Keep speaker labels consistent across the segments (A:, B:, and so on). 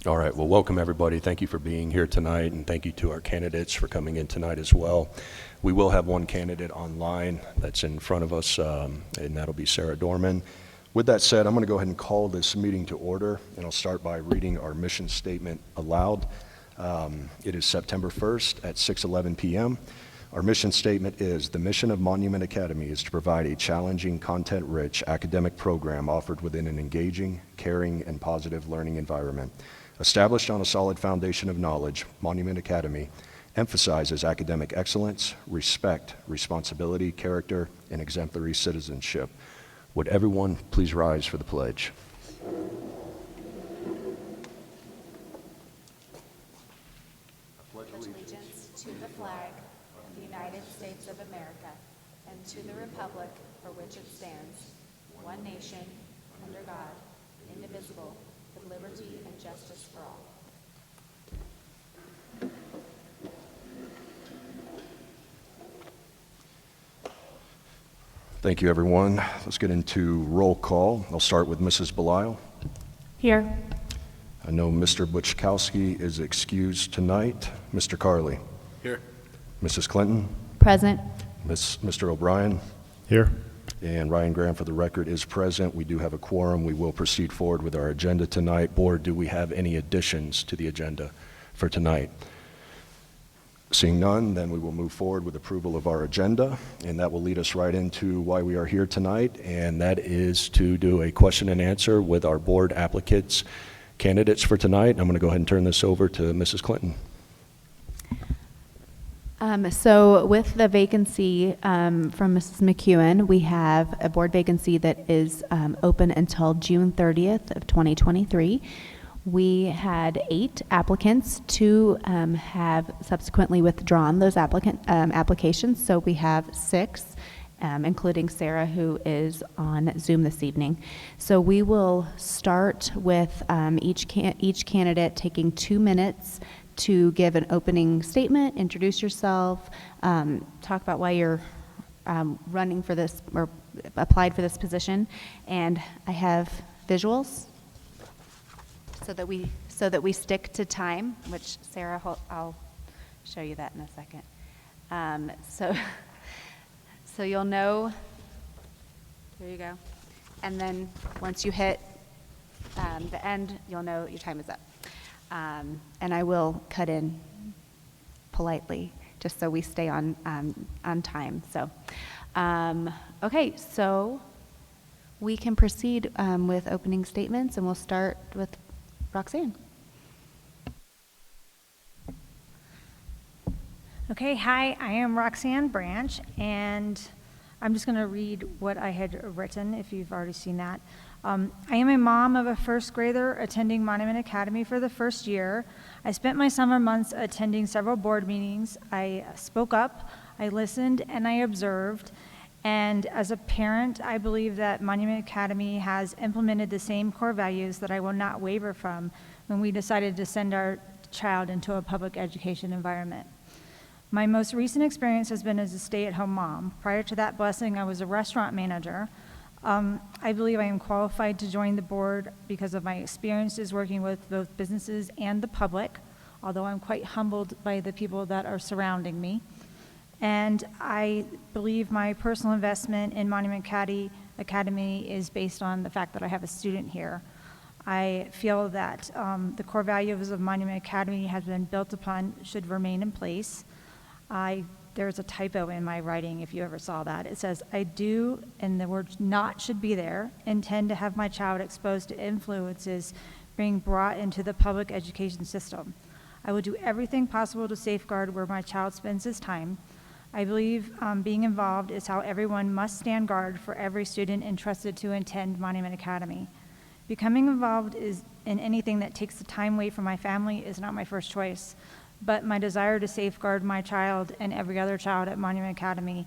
A: All right, well, welcome everybody. Thank you for being here tonight, and thank you to our candidates for coming in tonight as well. We will have one candidate online that's in front of us, and that'll be Sarah Dorman. With that said, I'm going to go ahead and call this meeting to order, and I'll start by reading our mission statement aloud. It is September 1st at 6:11 p.m. Our mission statement is, the mission of Monument Academy is to provide a challenging, content-rich academic program offered within an engaging, caring, and positive learning environment. Established on a solid foundation of knowledge, Monument Academy emphasizes academic excellence, respect, responsibility, character, and exemplary citizenship. Would everyone please rise for the pledge?
B: Pledge allegiance to the flag of the United States of America and to the republic for which it stands, one nation, under God, indivisible, with liberty and justice for all.
A: Thank you, everyone. Let's get into roll call. I'll start with Mrs. Belisle.
C: Here.
A: I know Mr. Buchkowski is excused tonight. Mr. Carley.
D: Here.
A: Mrs. Clinton.
C: Present.
A: Mr. O'Brien.
D: Here.
A: And Ryan Graham, for the record, is present. We do have a quorum. We will proceed forward with our agenda tonight. Board, do we have any additions to the agenda for tonight? Seeing none, then we will move forward with approval of our agenda, and that will lead us right into why we are here tonight, and that is to do a question and answer with our board applicants, candidates for tonight. I'm going to go ahead and turn this over to Mrs. Clinton.
C: So with the vacancy from Mrs. McEwen, we have a board vacancy that is open until June 30th of 2023. We had 8 applicants. 2 have subsequently withdrawn those applications, so we have 6, including Sarah, who is on Zoom this evening. So we will start with each candidate taking 2 minutes to give an opening statement, introduce yourself, talk about why you're running for this or applied for this position, and I have visuals so that we stick to time, which Sarah, I'll show you that in a second. So you'll know, there you go, and then once you hit the end, you'll know your time is up. And I will cut in politely, just so we stay on time. So, okay, so we can proceed with opening statements, and we'll start with Roxanne.
E: Okay, hi, I am Roxanne Branch, and I'm just going to read what I had written, if you've already seen that. I am a mom of a first grader attending Monument Academy for the first year. I spent my summer months attending several board meetings. I spoke up, I listened, and I observed. And as a parent, I believe that Monument Academy has implemented the same core values that I will not waver from when we decided to send our child into a public education environment. My most recent experience has been as a stay-at-home mom. Prior to that blessing, I was a restaurant manager. I believe I am qualified to join the board because of my experiences working with both businesses and the public, although I'm quite humbled by the people that are surrounding me. And I believe my personal investment in Monument Academy is based on the fact that I have a student here. I feel that the core values of Monument Academy has been built upon should remain in place. There's a typo in my writing, if you ever saw that. It says, I do, and the word not should be there, intend to have my child exposed to influences being brought into the public education system. I will do everything possible to safeguard where my child spends his time. I believe being involved is how everyone must stand guard for every student entrusted to attend Monument Academy. Becoming involved in anything that takes the time away from my family is not my first choice. But my desire to safeguard my child and every other child at Monument Academy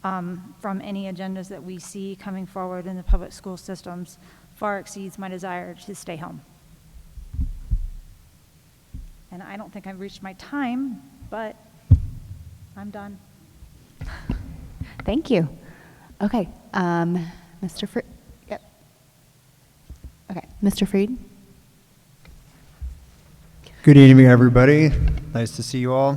E: from any agendas that we see coming forward in the public school systems far exceeds my desire to stay home. And I don't think I've reached my time, but I'm done.
C: Thank you. Okay, Mr. Freed. Yep. Okay, Mr. Freed.
D: Good evening, everybody. Nice to see you all.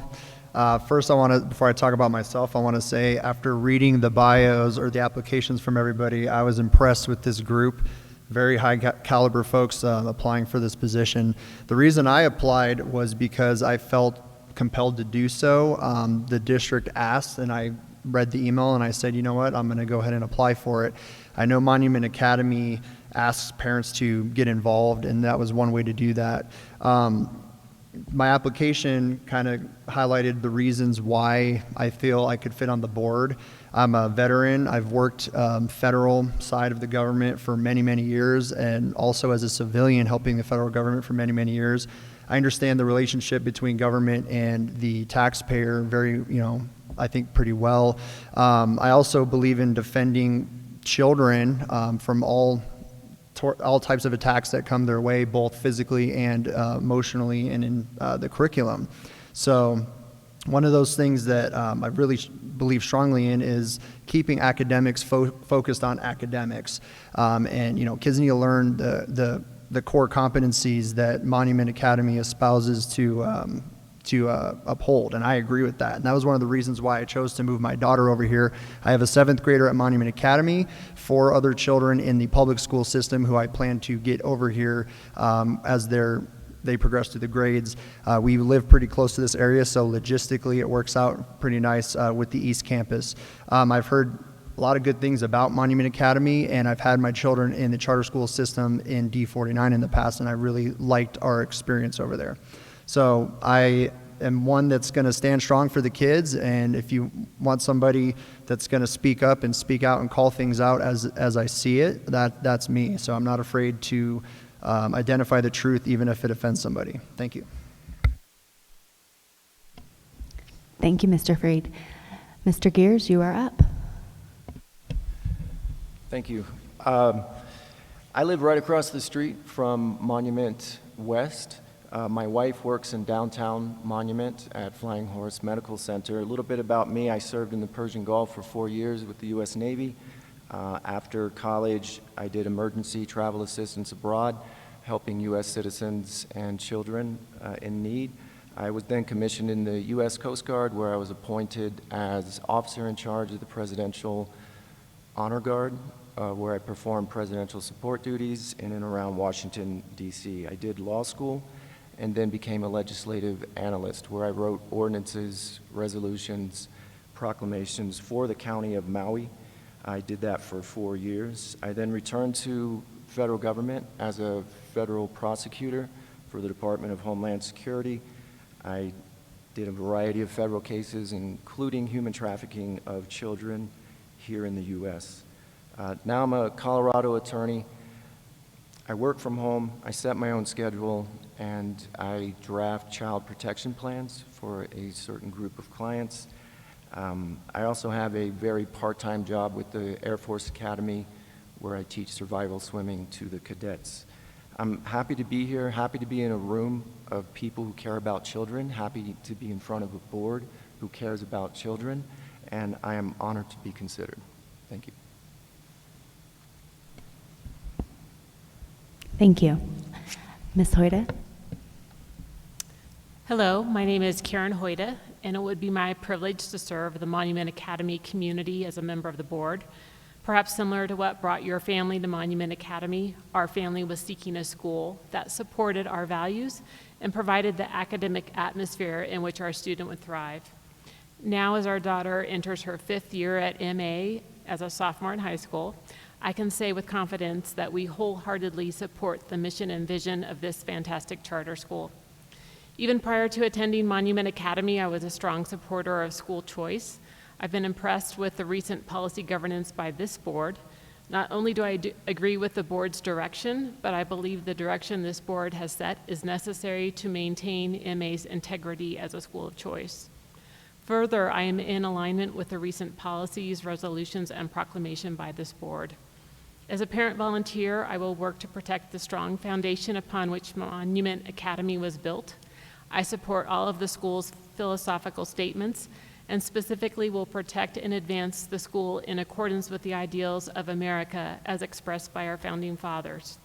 D: First, before I talk about myself, I want to say after reading the bios or the applications from everybody, I was impressed with this group. Very high caliber folks applying for this position. The reason I applied was because I felt compelled to do so. The district asked, and I read the email and I said, you know what, I'm going to go ahead and apply for it. I know Monument Academy asks parents to get involved, and that was one way to do that. My application kind of highlighted the reasons why I feel I could fit on the board. I'm a veteran. I've worked federal side of the government for many, many years, and also as a civilian helping the federal government for many, many years. I understand the relationship between government and the taxpayer very, I think pretty well. I also believe in defending children from all types of attacks that come their way, both physically and emotionally and in the curriculum. So one of those things that I really believe strongly in is keeping academics focused on academics. And kids need to learn the core competencies that Monument Academy espouses to uphold, and I agree with that. And that was one of the reasons why I chose to move my daughter over here. I have a 7th grader at Monument Academy, 4 other children in the public school system who I plan to get over here as they progress through the grades. We live pretty close to this area, so logistically it works out pretty nice with the East Campus. I've heard a lot of good things about Monument Academy, and I've had my children in the charter school system in D49 in the past, and I really liked our experience over there. So I am one that's going to stand strong for the kids, and if you want somebody that's going to speak up and speak out and call things out as I see it, that's me. So I'm not afraid to identify the truth even if it offends somebody. Thank you.
C: Thank you, Mr. Freed. Mr. Gears, you are up.
F: Thank you. I live right across the street from Monument West. My wife works in downtown Monument at Flying Horse Medical Center. A little bit about me: I served in the Persian Gulf for 4 years with the U.S. Navy. After college, I did emergency travel assistance abroad, helping U.S. citizens and children in need. I was then commissioned in the U.S. Coast Guard, where I was appointed as officer in charge of the Presidential Honor Guard, where I performed presidential support duties in and around Washington, D.C. I did law school and then became a legislative analyst, where I wrote ordinances, resolutions, proclamations for the county of Maui. I did that for 4 years. I then returned to federal government as a federal prosecutor for the Department of Homeland Security. I did a variety of federal cases, including human trafficking of children here in the U.S. Now I'm a Colorado attorney. I work from home, I set my own schedule, and I draft child protection plans for a certain group of clients. I also have a very part-time job with the Air Force Academy, where I teach survival swimming to the cadets. I'm happy to be here, happy to be in a room of people who care about children, happy to be in front of a board who cares about children, and I am honored to be considered. Thank you.
C: Thank you. Ms. Hoyda?
G: Hello, my name is Karen Hoyda, and it would be my privilege to serve the Monument Academy community as a member of the board. Perhaps similar to what brought your family to Monument Academy, our family was seeking a school that supported our values and provided the academic atmosphere in which our student would thrive. Now, as our daughter enters her 5th year at MA as a sophomore in high school, I can say with confidence that we wholeheartedly support the mission and vision of this fantastic charter school. Even prior to attending Monument Academy, I was a strong supporter of school choice. I've been impressed with the recent policy governance by this board. Not only do I agree with the board's direction, but I believe the direction this board has set is necessary to maintain MA's integrity as a school of choice. Further, I am in alignment with the recent policies, resolutions, and proclamation by this board. As a parent volunteer, I will work to protect the strong foundation upon which Monument Academy was built. I support all of the school's philosophical statements and specifically will protect and advance the school in accordance with the ideals of America as expressed by our founding fathers.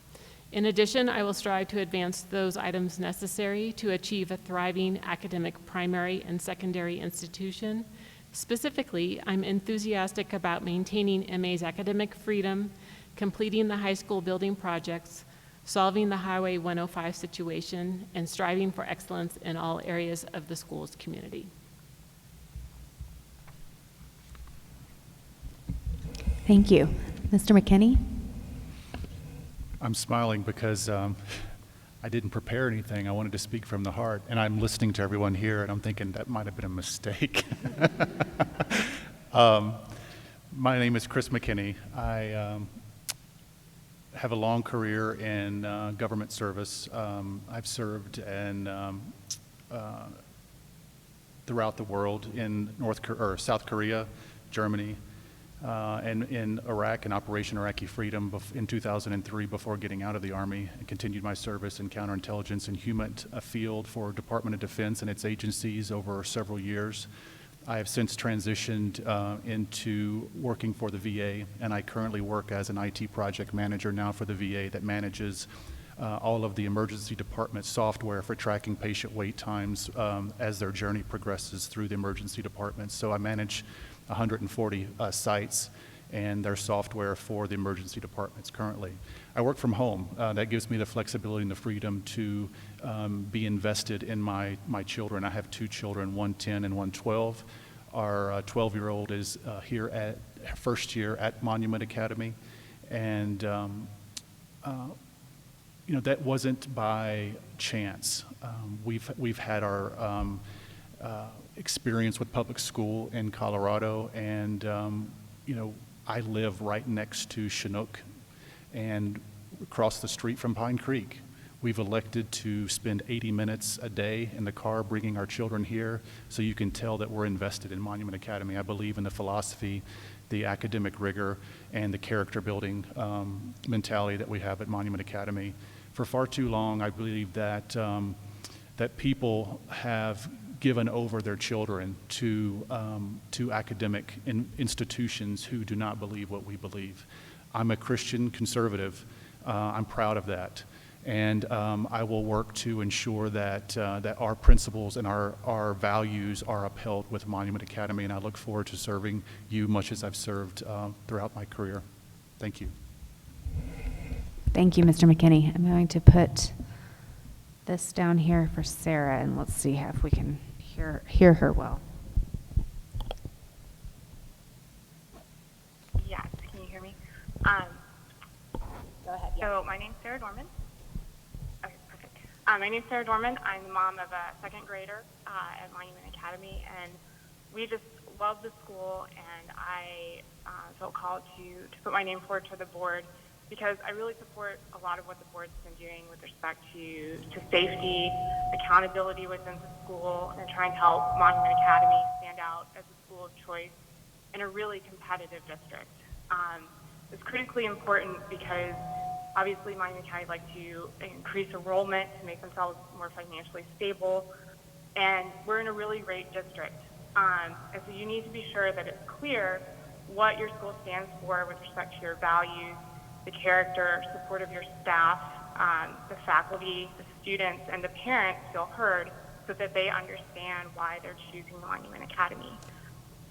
G: In addition, I will strive to advance those items necessary to achieve a thriving academic primary and secondary institution. Specifically, I'm enthusiastic about maintaining MA's academic freedom, completing the high school building projects, solving the Highway 105 situation, and striving for excellence in all areas of the school's community.
C: Thank you. Mr. McKinney?
H: I'm smiling because I didn't prepare anything. I wanted to speak from the heart, and I'm listening to everyone here, and I'm thinking that might have been a mistake. My name is Chris McKinney. I have a long career in government service. I've served throughout the world in South Korea, Germany, and in Iraq, in Operation Iraqi Freedom in 2003 before getting out of the Army, and continued my service in counterintelligence and human field for Department of Defense and its agencies over several years. I have since transitioned into working for the VA, and I currently work as an IT project manager now for the VA that manages all of the emergency department software for tracking patient wait times as their journey progresses through the emergency department. So I manage 140 sites and their software for the emergency departments currently. I work from home. That gives me the flexibility and the freedom to be invested in my children. I have two children, one 10 and one 12. Our 12-year-old is here at first year at Monument Academy. And you know, that wasn't by chance. We've had our experience with public school in Colorado, and you know, I live right next to Chinook and across the street from Pine Creek. We've elected to spend 80 minutes a day in the car bringing our children here, so you can tell that we're invested in Monument Academy. I believe in the philosophy, the academic rigor, and the character building mentality that we have at Monument Academy. For far too long, I believe that that people have given over their children to academic institutions who do not believe what we believe. I'm a Christian conservative. I'm proud of that. And I will work to ensure that, that our principles and our values are upheld with Monument Academy, and I look forward to serving you much as I've served throughout my career. Thank you.
C: Thank you, Mr. McKinney. I'm going to put this down here for Sarah, and let's see if we can hear her well.
I: Yes, can you hear me?
B: Go ahead. Yeah.
I: So my name's Sarah Dorman. Okay, perfect. My name's Sarah Dorman. I'm the mom of a second grader at Monument Academy, and we just love the school, and I felt called to put my name forward to the board because I really support a lot of what the board's been doing with respect to safety, accountability within the school, and trying to help Monument Academy stand out as a school of choice in a really competitive district. It's critically important because obviously Monument Academy would like to increase enrollment to make themselves more financially stable, and we're in a really great district. And so you need to be sure that it's clear what your school stands for with respect to your values, the character, support of your staff, the faculty, the students, and the parents feel heard so that they understand why they're choosing Monument Academy.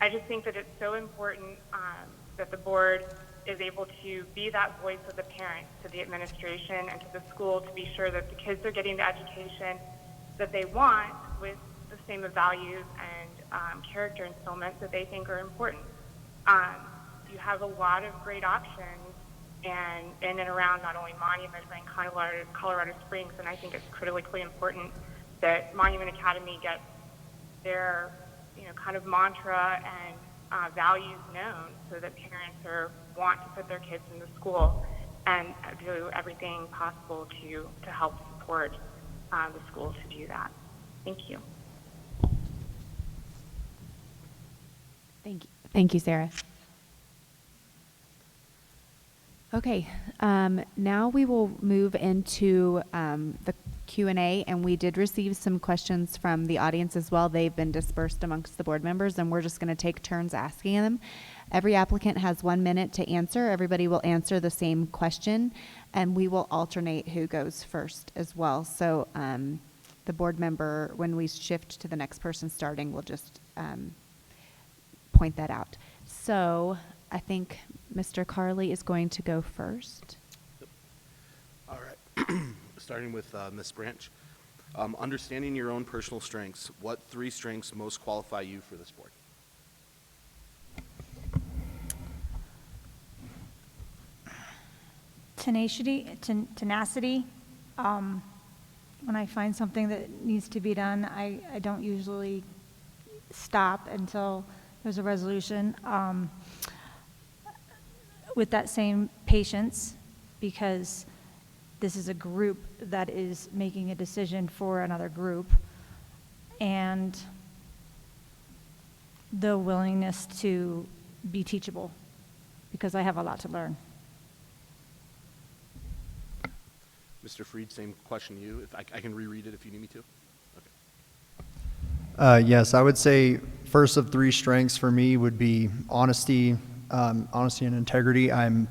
I: I just think that it's so important that the board is able to be that voice of the parents to the administration and to the school to be sure that the kids are getting the education that they want with the same values and character instillment that they think are important. You have a lot of great options and in and around not only Monument but in Colorado Springs, and I think it's critically important that Monument Academy gets their kind of mantra and values known so that parents want to put their kids in the school and do everything possible to help support the school to do that. Thank you.
C: Thank you. Thank you, Sarah. Okay, now we will move into the Q&A, and we did receive some questions from the audience as well. They've been dispersed amongst the board members, and we're just going to take turns asking them. Every applicant has 1 minute to answer. Everybody will answer the same question, and we will alternate who goes first as well. So the board member, when we shift to the next person starting, will just point that out. So I think Mr. Carley is going to go first.
J: All right. Starting with Ms. Branch. Understanding your own personal strengths, what 3 strengths most qualify you for this board?
E: Tenacity. When I find something that needs to be done, I don't usually stop until there's a resolution. With that same patience, because this is a group that is making a decision for another group, and the willingness to be teachable, because I have a lot to learn.
J: Mr. Freed, same question to you. If I can reread it if you need me to. Okay.
D: Yes, I would say first of 3 strengths for me would be honesty, honesty and integrity. I'm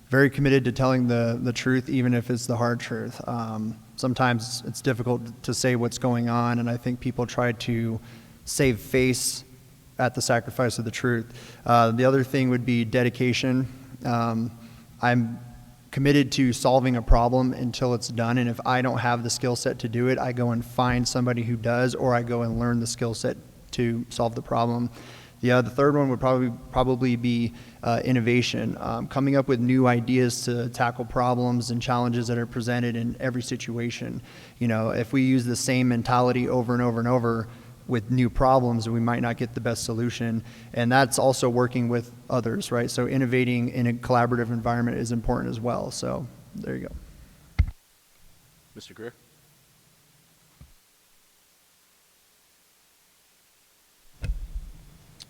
D: very committed to telling the truth, even if it's the hard truth. Sometimes it's difficult to say what's going on, and I think people try to save face at the sacrifice of the truth. The other thing would be dedication. I'm committed to solving a problem until it's done, and if I don't have the skill set to do it, I go and find somebody who does, or I go and learn the skill set to solve the problem. The third one would probably be innovation, coming up with new ideas to tackle problems and challenges that are presented in every situation. You know, if we use the same mentality over and over and over with new problems, we might not get the best solution. And that's also working with others, right? So innovating in a collaborative environment is important as well. So there you go.
J: Mr. Greer?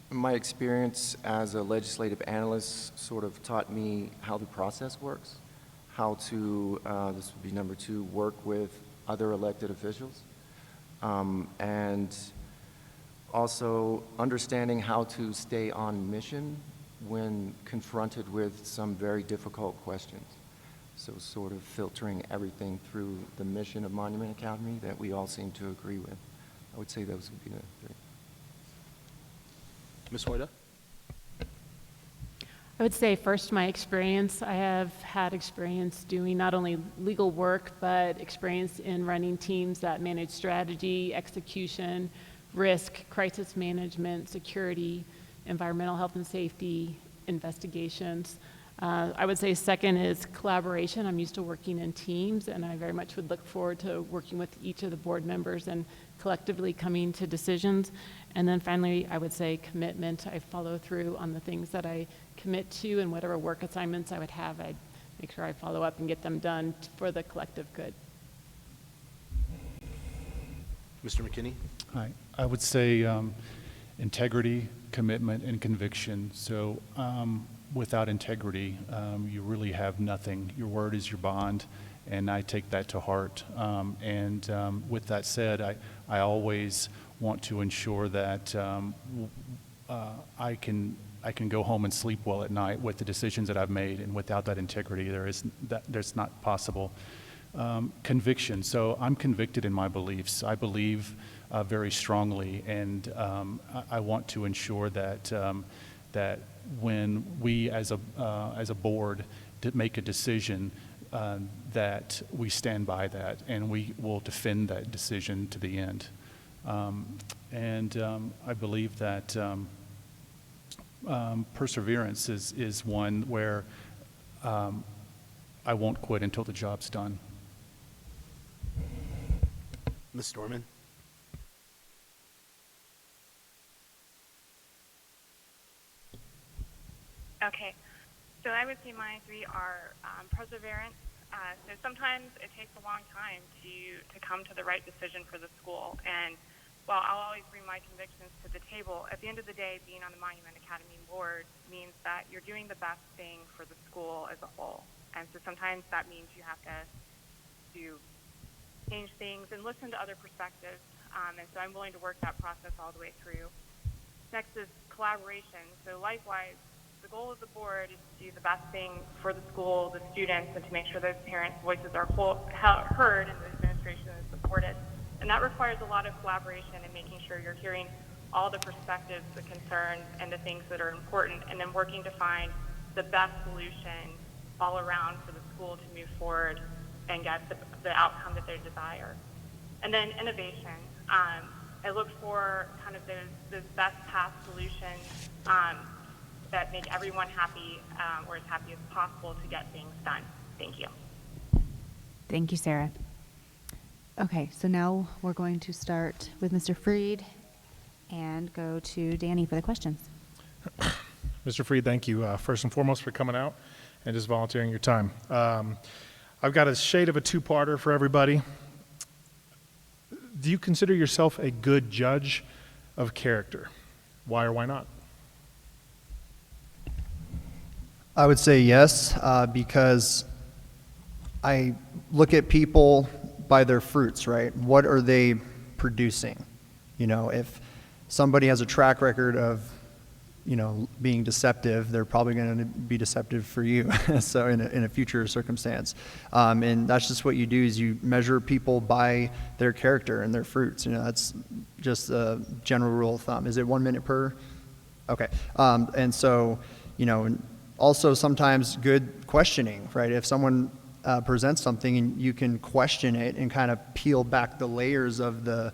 F: My experience as a legislative analyst sort of taught me how the process works, how to, this would be number 2, work with other elected officials, and also understanding how to stay on mission when confronted with some very difficult questions. So sort of filtering everything through the mission of Monument Academy that we all seem to agree with. I would say those would be the 3.
J: Ms. Hoyda?
G: I would say first my experience. I have had experience doing not only legal work, but experience in running teams that manage strategy, execution, risk, crisis management, security, environmental health and safety, investigations. I would say second is collaboration. I'm used to working in teams, and I very much would look forward to working with each of the board members and collectively coming to decisions. And then finally, I would say commitment. I follow through on the things that I commit to, and whatever work assignments I would have, I'd make sure I follow up and get them done for the collective good.
J: Mr. McKinney?
H: Hi. I would say integrity, commitment, and conviction. So without integrity, you really have nothing. Your word is your bond, and I take that to heart. With that said, I always want to ensure that I can go home and sleep well at night with the decisions that I've made, and without that integrity, there's not possible. Conviction. So I'm convicted in my beliefs. I believe very strongly, and I want to ensure that that when we as a board make a decision, that we stand by that, and we will defend that decision to the end. I believe that perseverance is one where I won't quit until the job's done.
J: Ms. Dorman?
I: Okay, so I would say my 3 are perseverance. So sometimes it takes a long time to come to the right decision for the school. And while I'll always bring my convictions to the table, at the end of the day, being on the Monument Academy board means that you're doing the best thing for the school as a whole. And so sometimes that means you have to do change things, and listen to other perspectives. And so I'm willing to work that process all the way through. Next is collaboration. So likewise, the goal of the board is to do the best thing for the school, the students, and to make sure those parents' voices are heard and the administration is supported. And that requires a lot of collaboration and making sure you're hearing all the perspectives, the concerns, and the things that are important, and then working to find the best solution all around for the school to move forward and get the outcome that they desire. And then innovation. I look for kind of those best path solutions that make everyone happy or as happy as possible to get things done. Thank you.
C: Thank you, Sarah. Okay, so now we're going to start with Mr. Freed and go to Danny for the questions.
K: Mr. Freed, thank you first and foremost for coming out and just volunteering your time. I've got a shade of a two-parter for everybody. Do you consider yourself a good judge of character? Why or why not?
D: I would say yes, because I look at people by their fruits, right? What are they producing? You know, if somebody has a track record of, you know, being deceptive, they're probably going to be deceptive for you. So in a future circumstance, and that's just what you do is you measure people by their character and their fruits. You know, that's just a general rule of thumb. Is it 1 minute per? Okay. And so, you know, also sometimes good questioning, right? If someone presents something and you can question it and kind of peel back the layers of the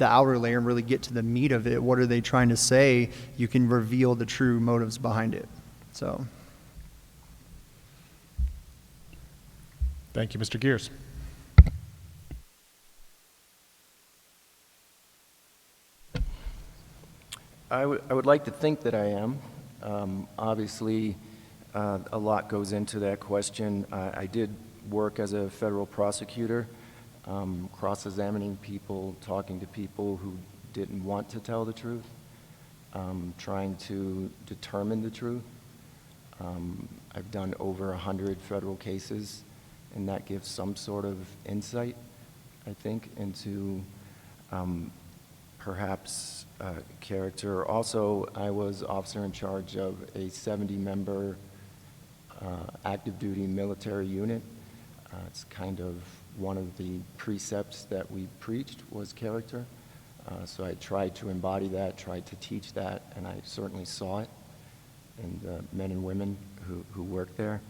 D: outer layer and really get to the meat of it. What are they trying to say? You can reveal the true motives behind it. So.
K: Thank you, Mr. Gears.
F: I would like to think that I am. Obviously, a lot goes into that question. I did work as a federal prosecutor, cross-examining people, talking to people who didn't want to tell the truth, trying to determine the truth. I've done over 100 federal cases, and that gives some sort of insight, I think, into perhaps character. Also, I was officer in charge of a 70-member active duty military unit. It's kind of one of the precepts that we preached was character. So I tried to embody that, tried to teach that, and I certainly saw it in the men and women who work there.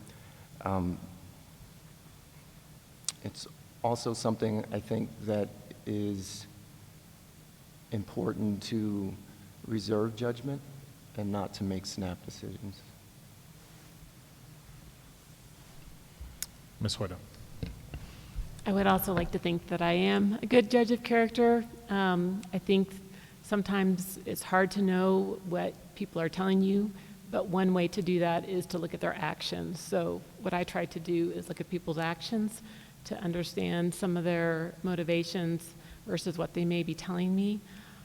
F: It's also something I think that is important to reserve judgment and not to make snap decisions.
K: Ms. Hoyda.
G: I would also like to think that I am a good judge of character. I think sometimes it's hard to know what people are telling you, but one way to do that is to look at their actions. So what I try to do is look at people's actions to understand some of their motivations versus what they may be telling me.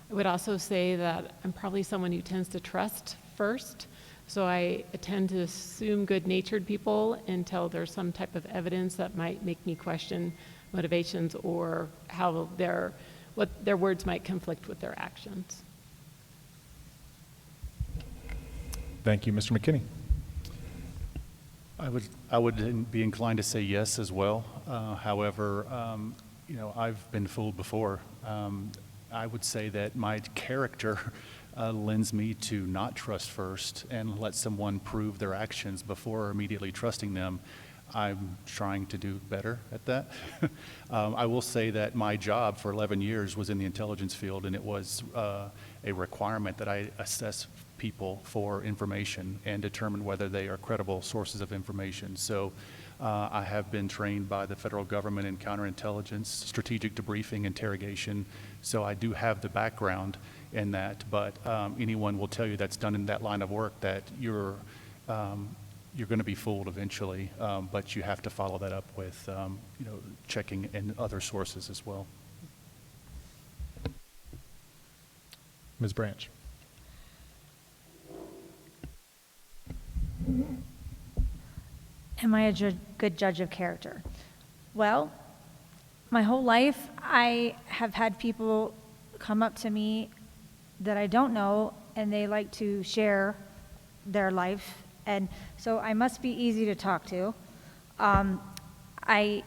G: I would also say that I'm probably someone who tends to trust first. So I tend to assume good-natured people until there's some type of evidence that might make me question motivations or how what their words might conflict with their actions.
K: Thank you, Mr. McKinney.
H: I would be inclined to say yes as well. However, you know, I've been fooled before. I would say that my character lends me to not trust first and let someone prove their actions before immediately trusting them. I'm trying to do better at that. I will say that my job for 11 years was in the intelligence field, and it was a requirement that I assess people for information and determine whether they are credible sources of information. So I have been trained by the federal government in counterintelligence, strategic debriefing, interrogation. So I do have the background in that, but anyone will tell you that's done in that line of work that you're going to be fooled eventually, but you have to follow that up with you know, checking in other sources as well.
K: Ms. Branch.
E: Am I a good judge of character? Well, my whole life, I have had people come up to me that I don't know, and they like to share their life, and so I must be easy to talk to. I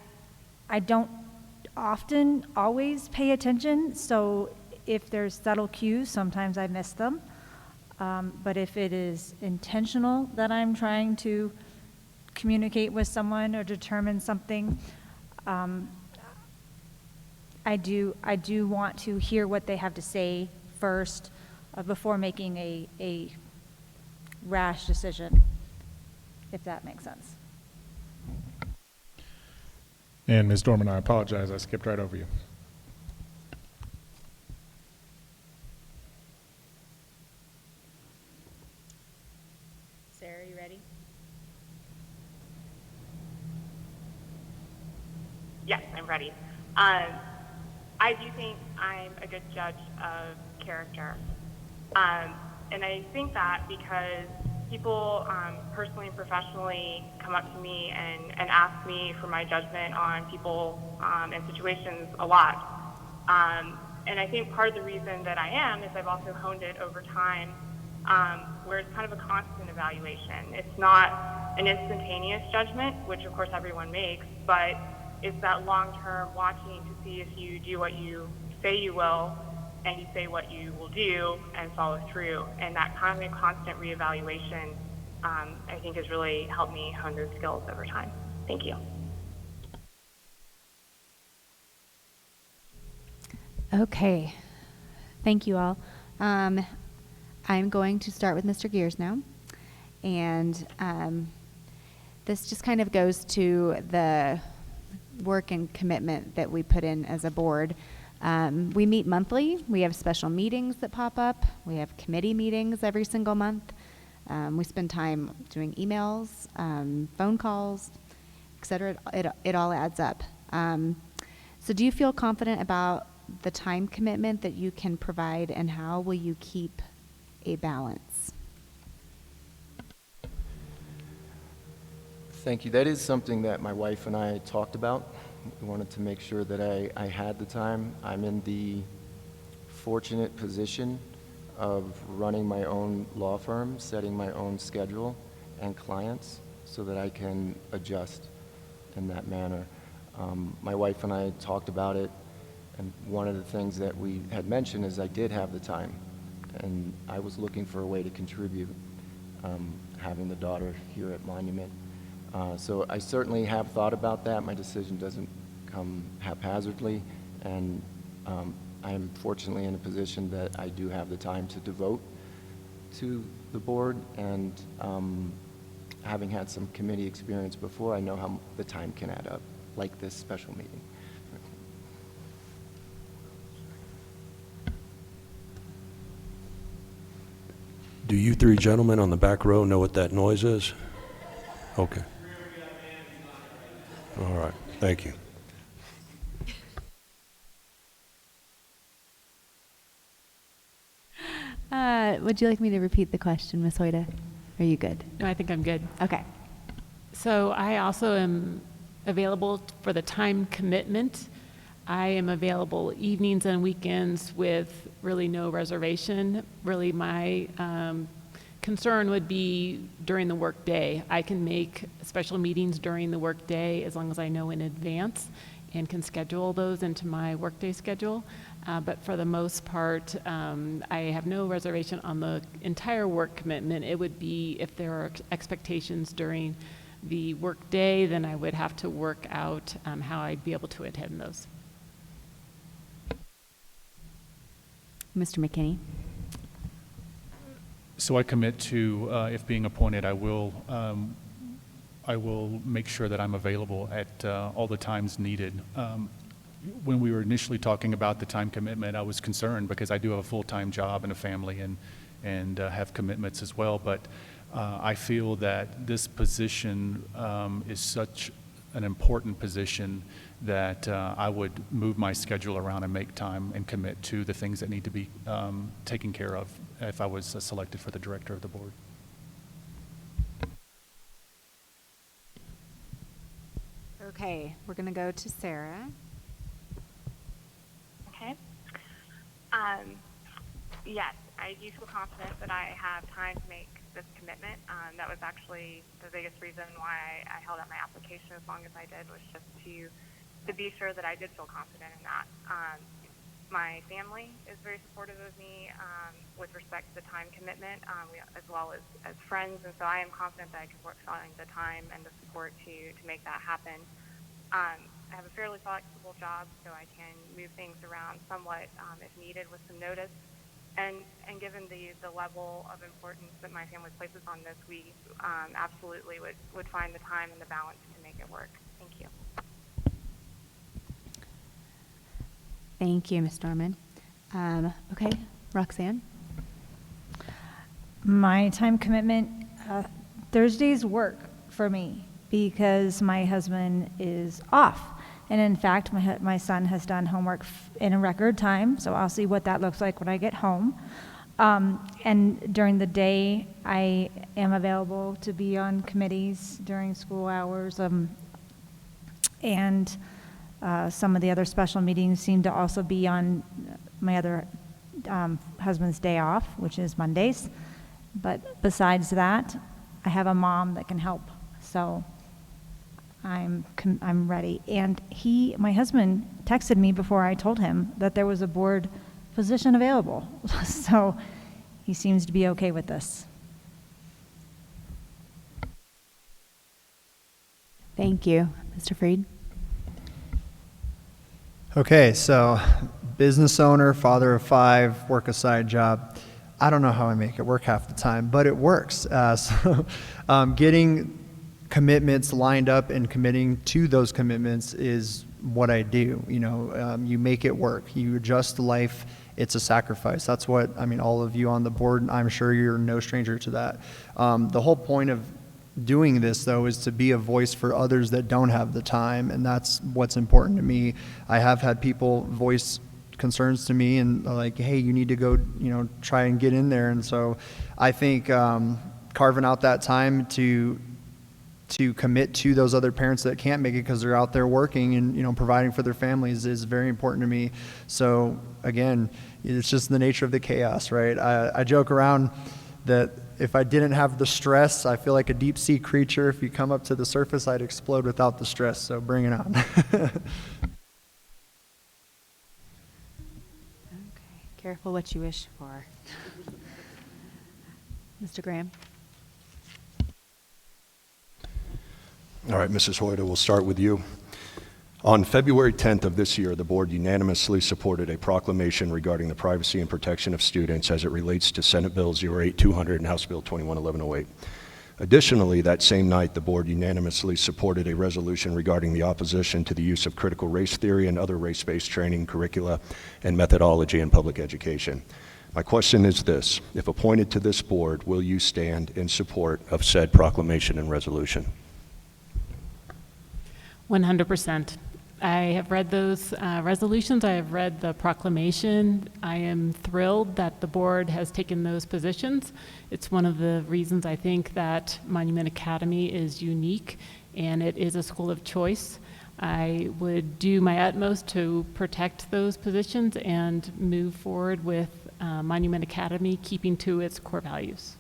E: don't often always pay attention, so if there's subtle cues, sometimes I miss them. But if it is intentional that I'm trying to communicate with someone or determine something, I do want to hear what they have to say first before making a rash decision, if that makes sense.
K: And Ms. Dorman, I apologize, I skipped right over you.
B: Sarah, you ready?
I: Yes, I'm ready. I do think I'm a good judge of character. And I think that because people personally and professionally come up to me and ask me for my judgment on people and situations a lot. And I think part of the reason that I am is I've also honed it over time, where it's kind of a constant evaluation. It's not an instantaneous judgment, which of course everyone makes, but it's that long-term watching to see if you do what you say you will, and you say what you will do and follow through. And that kind of constant reevaluation, I think, has really helped me hone those skills over time. Thank you.
C: Okay, thank you all. I'm going to start with Mr. Gears now. And this just kind of goes to the work and commitment that we put in as a board. We meet monthly. We have special meetings that pop up. We have committee meetings every single month. We spend time doing emails, phone calls, et cetera. It all adds up. So do you feel confident about the time commitment that you can provide, and how will you keep a balance?
F: Thank you. That is something that my wife and I talked about. We wanted to make sure that I had the time. I'm in the fortunate position of running my own law firm, setting my own schedule and clients so that I can adjust in that manner. My wife and I talked about it, and one of the things that we had mentioned is I did have the time, and I was looking for a way to contribute, having the daughter here at Monument. So I certainly have thought about that. My decision doesn't come haphazardly, and I'm fortunately in a position that I do have the time to devote to the board, and having had some committee experience before, I know how the time can add up, like this special meeting.
A: Do you three gentlemen on the back row know what that noise is? Okay. All right, thank you.
C: Would you like me to repeat the question, Ms. Hoyda? Are you good?
G: No, I think I'm good.
C: Okay.
G: So I also am available for the time commitment. I am available evenings and weekends with really no reservation. Really, my concern would be during the workday. I can make special meetings during the workday as long as I know in advance and can schedule those into my workday schedule. But for the most part, I have no reservation on the entire work commitment. It would be if there are expectations during the workday, then I would have to work out how I'd be able to attend those.
C: Mr. McKinney?
H: So I commit to, if being appointed, I will make sure that I'm available at all the times needed. When we were initially talking about the time commitment, I was concerned because I do have a full-time job and a family and have commitments as well. But I feel that this position is such an important position that I would move my schedule around and make time and commit to the things that need to be taken care of if I was selected for the director of the board.
C: Okay, we're going to go to Sarah.
I: Yes, I do feel confident that I have time to make this commitment. That was actually the biggest reason why I held out my application as long as I did, was just to be sure that I did feel confident in that. My family is very supportive of me with respect to the time commitment, as well as friends, and so I am confident that I can find the time and the support to make that happen. I have a fairly flexible job, so I can move things around somewhat if needed with some notice. And given the level of importance that my family places on this, we absolutely would find the time and the balance to make it work. Thank you.
C: Thank you, Ms. Norman. Okay, Roxanne?
E: My time commitment, Thursdays work for me because my husband is off. And in fact, my son has done homework in a record time, so I'll see what that looks like when I get home. And during the day, I am available to be on committees during school hours. And some of the other special meetings seem to also be on my other husband's day off, which is Mondays. But besides that, I have a mom that can help. So I'm ready. And my husband texted me before I told him that there was a board position available. So he seems to be okay with this.
C: Thank you. Mr. Freed?
D: Okay, so business owner, father of 5, work a side job. I don't know how I make it work half the time, but it works. Getting commitments lined up and committing to those commitments is what I do. You make it work. You adjust life. It's a sacrifice. That's what, all of you on the board, I'm sure you're no stranger to that. The whole point of doing this, though, is to be a voice for others that don't have the time, and that's what's important to me. I have had people voice concerns to me and like, hey, you need to go, try and get in there. And so I think carving out that time to commit to those other parents that can't make it because they're out there working and providing for their families is very important to me. So again, it's just the nature of the chaos, right? I joke around that if I didn't have the stress, I feel like a deep sea creature. If you come up to the surface, I'd explode without the stress. So bring it on.
C: Careful what you wish for. Mr. Graham?
A: All right, Mrs. Hoyda, we'll start with you. On February 10th of this year, the board unanimously supported a proclamation regarding the privacy and protection of students as it relates to Senate Bill 08200 and House Bill 211108. Additionally, that same night, the board unanimously supported a resolution regarding the opposition to the use of critical race theory and other race-based training, curricula, and methodology in public education. My question is this: if appointed to this board, will you stand in support of said proclamation and resolution?
G: 100%. I have read those resolutions. I have read the proclamation. I am thrilled that the board has taken those positions. It's one of the reasons I think that Monument Academy is unique and it is a school of choice. I would do my utmost to protect those positions and move forward with Monument Academy keeping to its core values.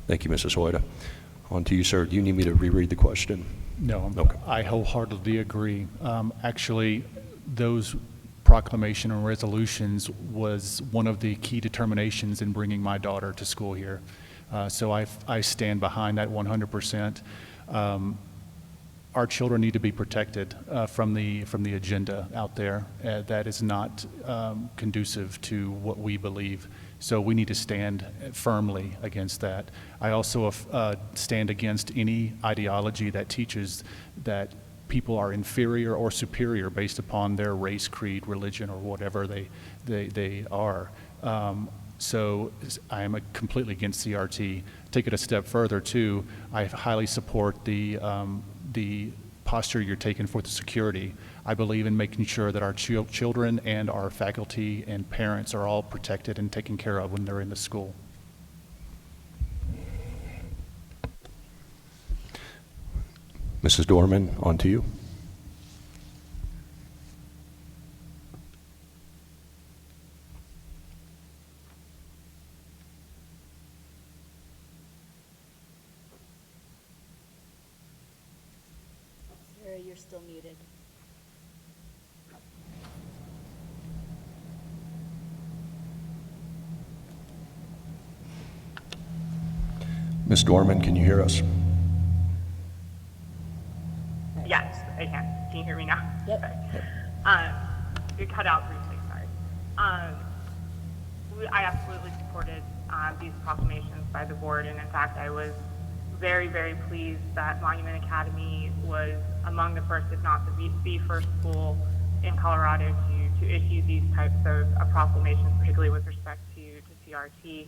A: Thank you, Mrs. Hoyda. On to you, sir. Do you need me to reread the question?
H: No,
A: Okay.
H: I wholeheartedly agree. Actually, those proclamation and resolutions was one of the key determinations in bringing my daughter to school here. So I stand behind that 100%. Our children need to be protected from the agenda out there that is not conducive to what we believe. So we need to stand firmly against that. I also stand against any ideology that teaches that people are inferior or superior based upon their race, creed, religion, or whatever they are. So I am completely against CRT. Take it a step further, too. I highly support the posture you're taking for the security. I believe in making sure that our children and our faculty and parents are all protected and taken care of when they're in the school.
A: Mrs. Dorman, on to you.
L: you're still muted.
A: Ms. Dorman, can you hear us?
I: Yes, I can. Can you hear me now?
L: Yep.
I: Sorry. You cut out briefly, sorry. I absolutely supported these proclamations by the board, and in fact, I was very, very pleased that Monument Academy was among the first, if not the first school in Colorado to issue these types of proclamations, particularly with respect to CRT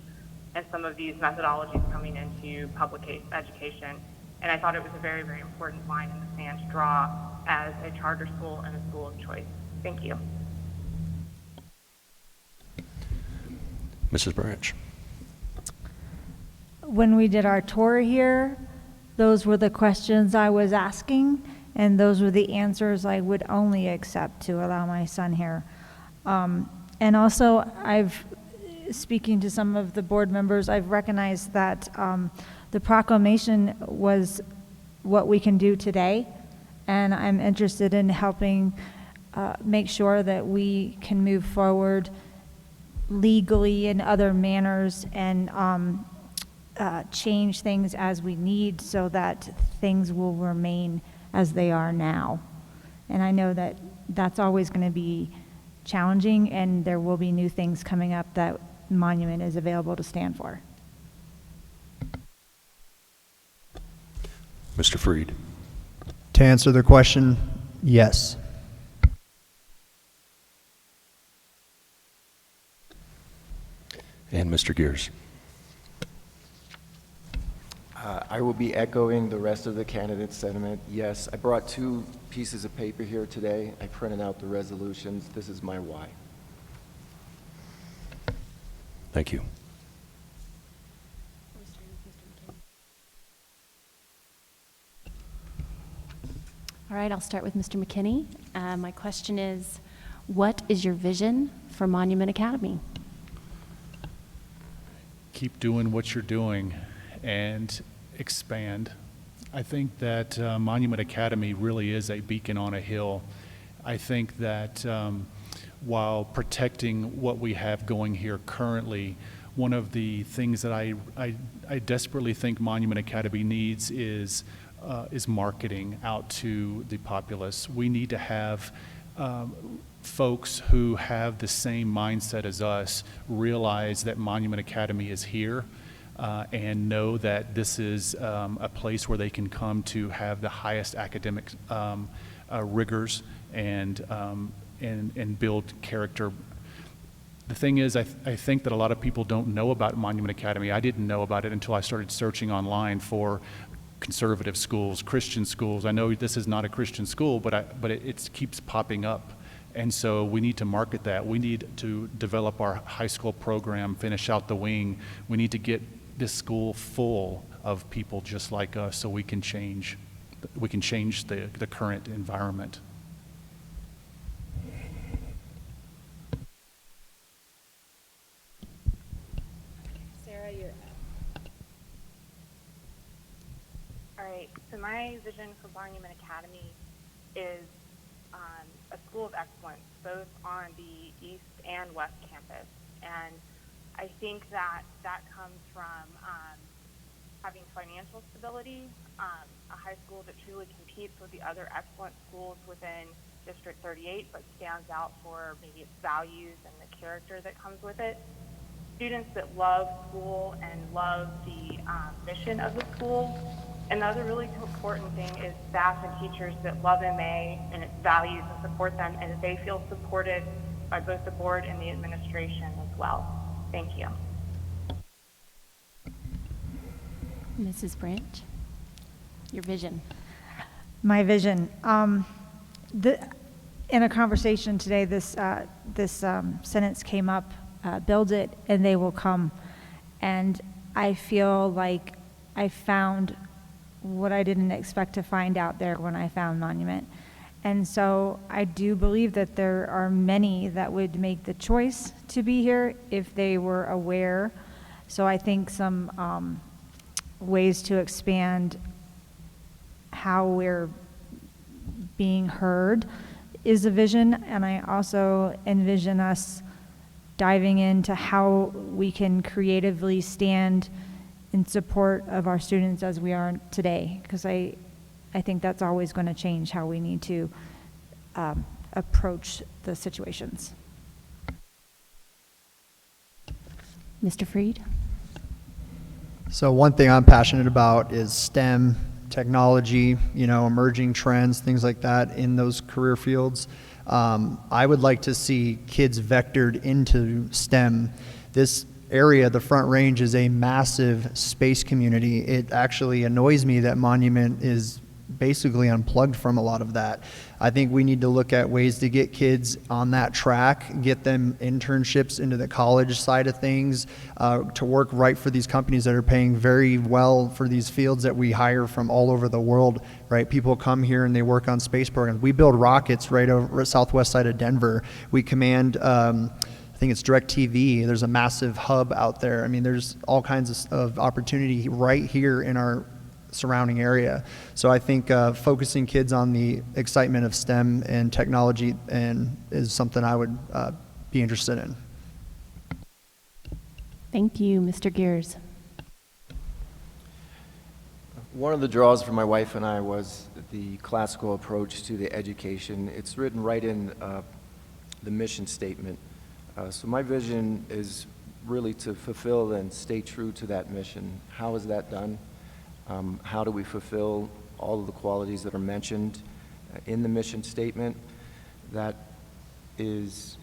I: and some of these methodologies coming into public education. And I thought it was a very, very important line in the sand to draw as a charter school and a school of choice. Thank you.
A: Mrs. Branch.
E: When we did our tour here, those were the questions I was asking, and those were the answers I would only accept to allow my son here. And also, speaking to some of the board members, I've recognized that the proclamation was what we can do today, and I'm interested in helping make sure that we can move forward legally in other manners and change things as we need so that things will remain as they are now. And I know that that's always going to be challenging, and there will be new things coming up that Monument is available to stand for.
A: Mr. Freed.
D: To answer the question, yes.
A: And Mr. Gears.
F: I will be echoing the rest of the candidates' sentiment. Yes, I brought 2 pieces of paper here today. I printed out the resolutions. This is my why.
A: Thank you.
L: All right, I'll start with Mr. McKinney. My question is, what is your vision for Monument Academy?
H: Keep doing what you're doing and expand. I think that Monument Academy really is a beacon on a hill. I think that while protecting what we have going here currently, one of the things that I desperately think Monument Academy needs is marketing out to the populace. We need to have folks who have the same mindset as us realize that Monument Academy is here and know that this is a place where they can come to have the highest academic rigors and build character. The thing is, I think that a lot of people don't know about Monument Academy. I didn't know about it until I started searching online for conservative schools, Christian schools. I know this is not a Christian school, but it keeps popping up. And so we need to market that. We need to develop our high school program, finish out the wing. We need to get this school full of people just like us so we can change the current environment.
L: Sarah, you're up.
I: All right, so my vision for Monument Academy is a school of excellence, both on the East and West campus. And I think that comes from having financial stability, a high school that truly competes with the other excellent schools within District 38, but stands out for maybe its values and the character that comes with it. Students that love school and love the mission of the school. And the other really important thing is staff and teachers that love MA and its values and support them, and that they feel supported by both the board and the administration as well. Thank you.
L: Mrs. Branch, your vision.
E: My vision. In a conversation today, this sentence came up, build it and they will come. And I feel like I found what I didn't expect to find out there when I found Monument. And so I do believe that there are many that would make the choice to be here if they were aware. So I think some ways to expand how we're being heard is a vision, and I also envision us diving into how we can creatively stand in support of our students as we are today, because I think that's always going to change how we need to approach the situations.
L: Mr. Freed?
D: So one thing I'm passionate about is STEM, technology, emerging trends, things like that in those career fields. I would like to see kids vectored into STEM. This area, the Front Range, is a massive space community. It actually annoys me that Monument is basically unplugged from a lot of that. I think we need to look at ways to get kids on that track, get them internships into the college side of things, to work right for these companies that are paying very well for these fields that we hire from all over the world, right? People come here and they work on space programs. We build rockets right over southwest side of Denver. We command, I think it's DirecTV. There's a massive hub out there. I mean, there's all kinds of opportunity right here in our surrounding area. So I think focusing kids on the excitement of STEM and technology is something I would be interested in.
L: Thank you. Mr. Gears?
F: One of the draws for my wife and I was the classical approach to the education. It's written right in the mission statement. So my vision is really to fulfill and stay true to that mission. How is that done? How do we fulfill all of the qualities that are mentioned in the mission statement? That is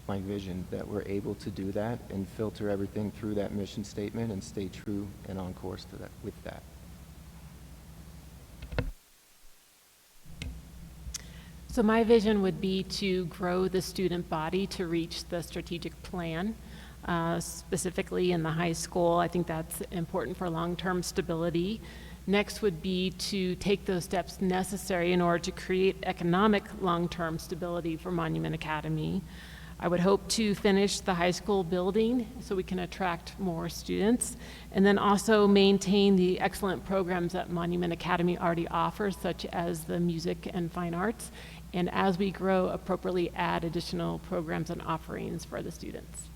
F: my vision, that we're able to do that and filter everything through that mission statement and stay true and on course to that, with that.
G: So my vision would be to grow the student body to reach the strategic plan. Specifically in the high school. I think that's important for long-term stability. Next would be to take those steps necessary in order to create economic long-term stability for Monument Academy. I would hope to finish the high school building so we can attract more students, and then also maintain the excellent programs that Monument Academy already offers, such as the music and fine arts, and as we grow, appropriately add additional programs and offerings for the students.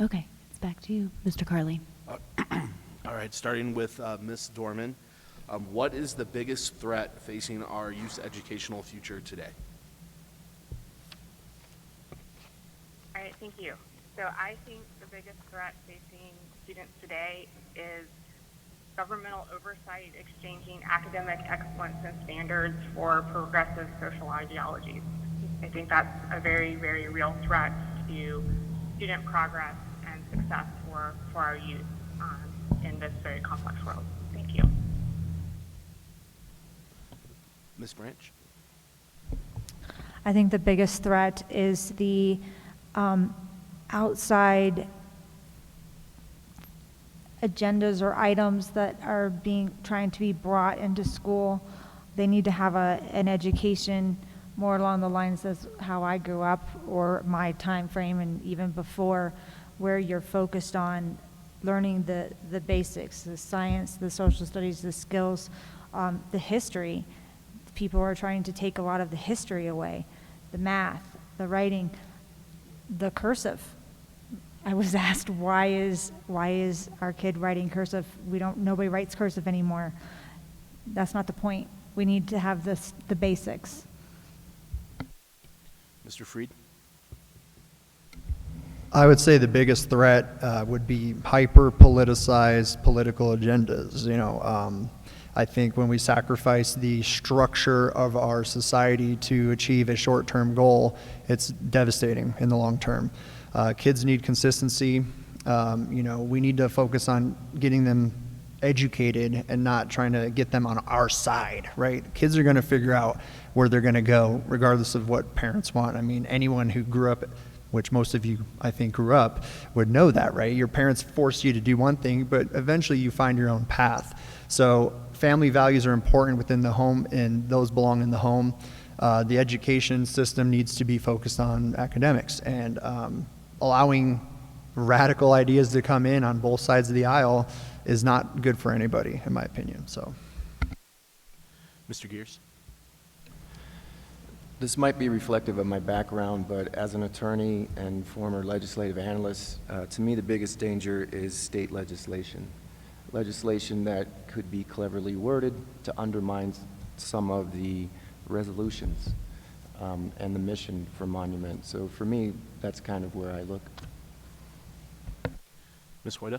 C: Okay, it's back to you, Mr. Carley.
J: All right, starting with Ms. Dorman. What is the biggest threat facing our youth educational future today?
I: All right, thank you. So I think the biggest threat facing students today is governmental oversight exchanging academic excellence and standards for progressive social ideologies. I think that's a very, very real threat to student progress and success for our youth in this very complex world. Thank you.
J: Ms. Branch?
E: I think the biggest threat is the outside agendas or items that are trying to be brought into school. They need to have an education more along the lines of how I grew up or my time frame and even before, where you're focused on learning the basics, the science, the social studies, the skills, the history. People are trying to take a lot of the history away, the math, the writing, the cursive. I was asked, why is our kid writing cursive? Nobody writes cursive anymore. That's not the point. We need to have the basics.
J: Mr. Freed?
D: I would say the biggest threat would be hyper-politicized political agendas. I think when we sacrifice the structure of our society to achieve a short-term goal, it's devastating in the long term. Kids need consistency. We need to focus on getting them educated and not trying to get them on our side, right? Kids are going to figure out where they're going to go regardless of what parents want. I mean, anyone who grew up, which most of you, I think, grew up, would know that, right? Your parents forced you to do one thing, but eventually you find your own path. So family values are important within the home, and those belong in the home. The education system needs to be focused on academics and allowing radical ideas to come in on both sides of the aisle is not good for anybody, in my opinion. So,
J: Mr. Gears?
F: This might be reflective of my background, but as an attorney and former legislative analyst, to me the biggest danger is state legislation. Legislation that could be cleverly worded to undermine some of the resolutions and the mission for Monument. So for me, that's kind of where I look.
J: Ms. Hoyda?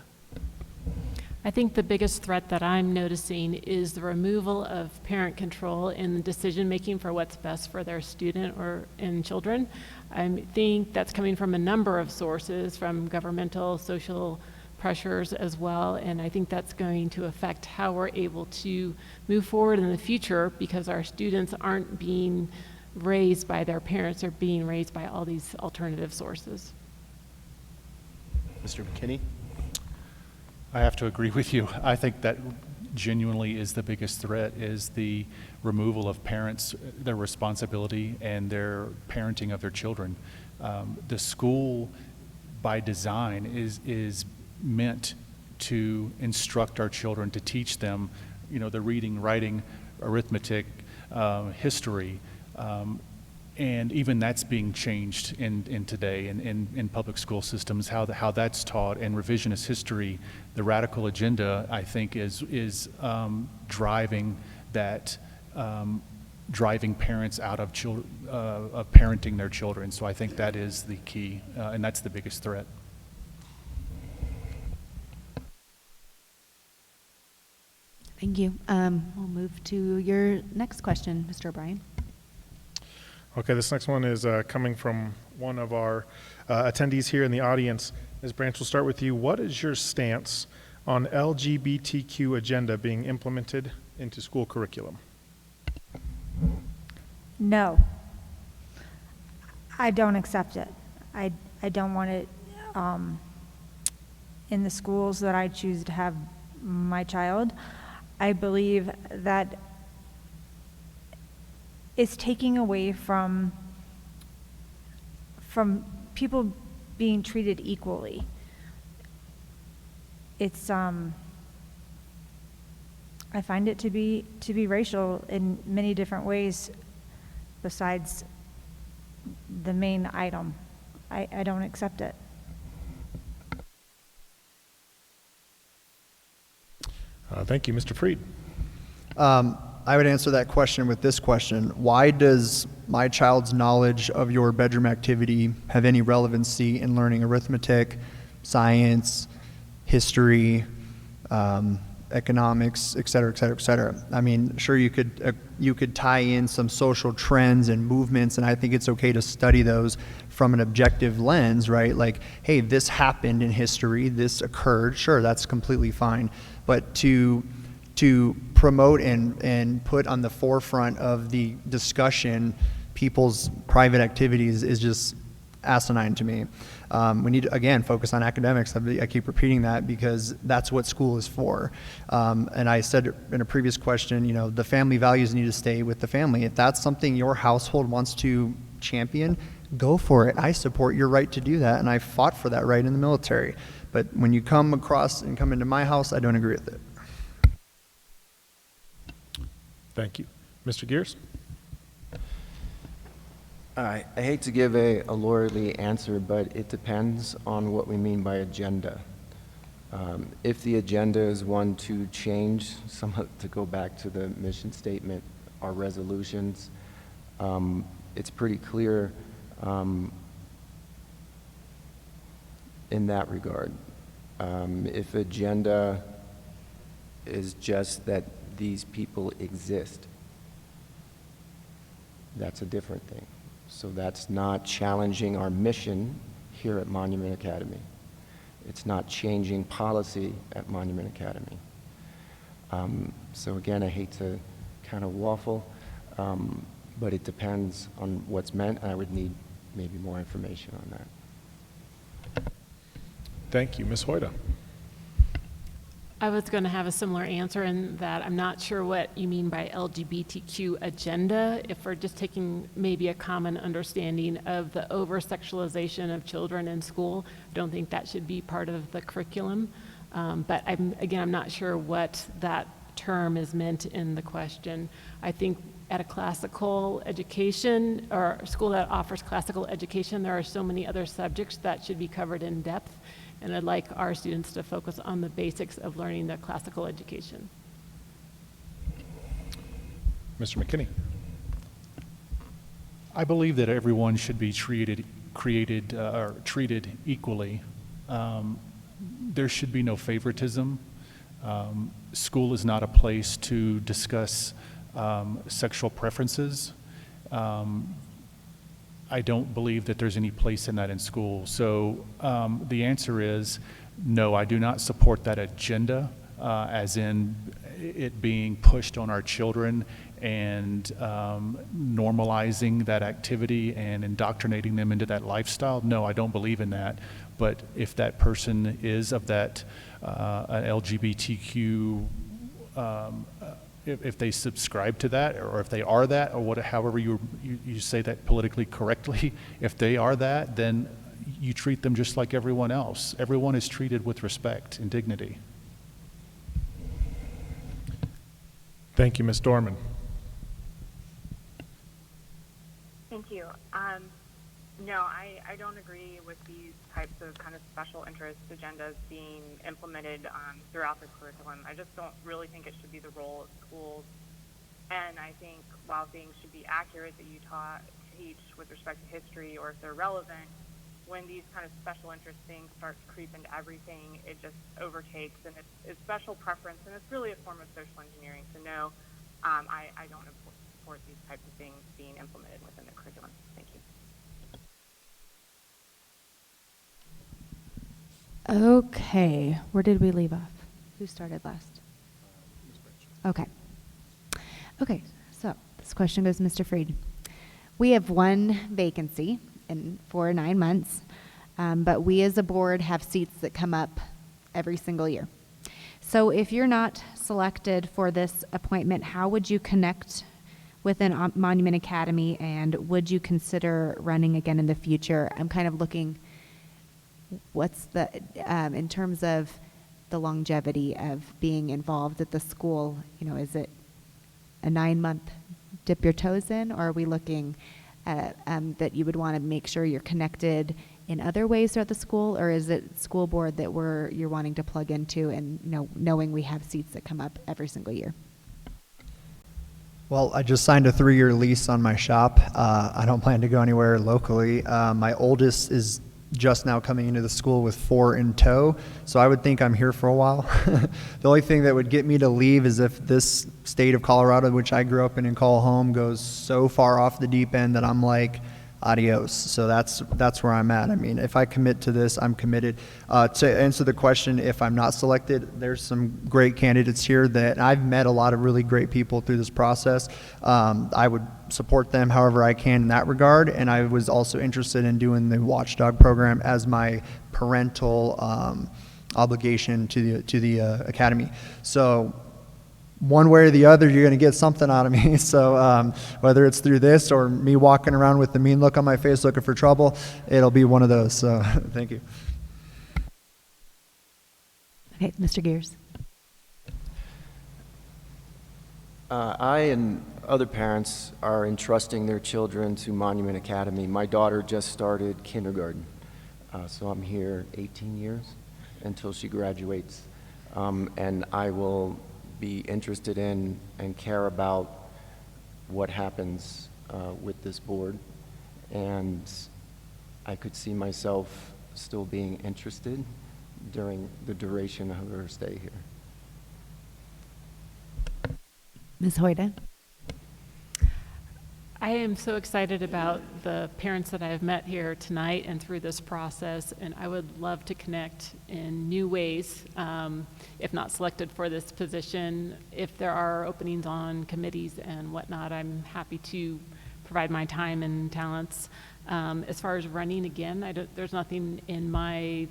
G: I think the biggest threat that I'm noticing is the removal of parent control in the decision-making for what's best for their student and children. I think that's coming from a number of sources, from governmental, social pressures as well, and I think that's going to affect how we're able to move forward in the future, because our students aren't being raised by their parents, they're being raised by all these alternative sources.
J: Mr. McKinney?
H: I have to agree with you. I think that genuinely is the biggest threat, is the removal of parents, their responsibility and their parenting of their children. The school, by design, is meant to instruct our children, to teach them, the reading, writing, arithmetic, history, and even that's being changed in today in public school systems, how that's taught. And revisionist history, the radical agenda, I think, is driving that, driving parents out of parenting their children. So I think that is the key, and that's the biggest threat.
C: Thank you. We'll move to your next question, Mr. O'Brien.
K: Okay, this next one is coming from one of our attendees here in the audience. Ms. Branch, we'll start with you. What is your stance on LGBTQ agenda being implemented into school curriculum?
E: No. I don't accept it. I don't want it in the schools that I choose to have my child. I believe that it's taking away from people being treated equally. It's I find it to be racial in many different ways besides the main item. I don't accept it.
K: Thank you. Mr. Freed.
D: I would answer that question with this question. Why does my child's knowledge of your bedroom activity have any relevancy in learning arithmetic, science, history, economics, et cetera, et cetera, et cetera? I mean, sure, you could tie in some social trends and movements, and I think it's okay to study those from an objective lens, right? Like, hey, this happened in history, this occurred. Sure, that's completely fine. But to promote and put on the forefront of the discussion people's private activities is just asinine to me. We need to, again, focus on academics. I keep repeating that because that's what school is for. And I said in a previous question, the family values need to stay with the family. If that's something your household wants to champion, go for it. I support your right to do that, and I fought for that right in the military. But when you come across and come into my house, I don't agree with it.
K: Thank you. Mr. Gears?
F: I hate to give a lawyerly answer, but it depends on what we mean by agenda. If the agenda is one to change, to go back to the mission statement, our resolutions, it's pretty clear in that regard. If agenda is just that these people exist, that's a different thing. So that's not challenging our mission here at Monument Academy. It's not changing policy at Monument Academy. So again, I hate to kind of waffle, but it depends on what's meant, and I would need maybe more information on that.
K: Thank you. Ms. Hoyda?
G: I was going to have a similar answer in that I'm not sure what you mean by LGBTQ agenda. If we're just taking maybe a common understanding of the over-sexualization of children in school, I don't think that should be part of the curriculum. But I'm not sure what that term is meant in the question. I think at a classical education or a school that offers classical education, there are so many other subjects that should be covered in depth. And I'd like our students to focus on the basics of learning the classical education.
K: Mr. McKinney?
H: I believe that everyone should be treated equally. There should be no favoritism. School is not a place to discuss sexual preferences. I don't believe that there's any place in that in school. So the answer is no, I do not support that agenda, as in it being pushed on our children and normalizing that activity and indoctrinating them into that lifestyle. No, I don't believe in that. But if that person is of that LGBTQ, if they subscribe to that, or if they are that, or however you say that politically correctly, if they are that, then you treat them just like everyone else. Everyone is treated with respect and dignity.
K: Thank you, Ms. Dorman.
I: Thank you. No, I don't agree with these types of kind of special interest agendas being implemented throughout the curriculum. I just don't really think it should be the role of schools. And I think while things should be accurate that you teach with respect to history or if they're relevant, when these kind of special interest things start to creep into everything, it just overtakes, and it's special preference, and it's really a form of social engineering. So no, I don't support these types of things being implemented within the curriculum. Thank you.
C: Okay, where did we leave off? Who started last? Okay. Okay, so this question goes to Mr. Freed. We have one vacancy for 9 months, but we as a board have seats that come up every single year. So if you're not selected for this appointment, how would you connect within Monument Academy, and would you consider running again in the future? I'm kind of looking, what's the, in terms of the longevity of being involved at the school, is it a 9-month dip your toes in, or are we looking at that you would want to make sure you're connected in other ways throughout the school, or is it school board that you're wanting to plug into and knowing we have seats that come up every single year?
D: Well, I just signed a 3-year lease on my shop. I don't plan to go anywhere locally. My oldest is just now coming into the school with 4 in tow, so I would think I'm here for a while. The only thing that would get me to leave is if this state of Colorado, which I grew up in and call home, goes so far off the deep end that I'm like, adios. So that's where I'm at. I mean, if I commit to this, I'm committed. To answer the question, if I'm not selected, there's some great candidates here that I've met a lot of really great people through this process. I would support them however I can in that regard, and I was also interested in doing the Watchdog program as my parental obligation to the academy. So one way or the other, you're going to get something out of me. So whether it's through this or me walking around with the mean look on my face looking for trouble, it'll be one of those. So thank you.
C: Okay, Mr. Gears.
F: I and other parents are entrusting their children to Monument Academy. My daughter just started kindergarten, so I'm here 18 years until she graduates, and I will be interested in and care about what happens with this board, and I could see myself still being interested during the duration of her stay here.
C: Ms. Hoyda.
G: I am so excited about the parents that I have met here tonight and through this process, and I would love to connect in new ways, if not selected for this position. If there are openings on committees and whatnot, I'm happy to provide my time and talents. As far as running again, there's nothing in my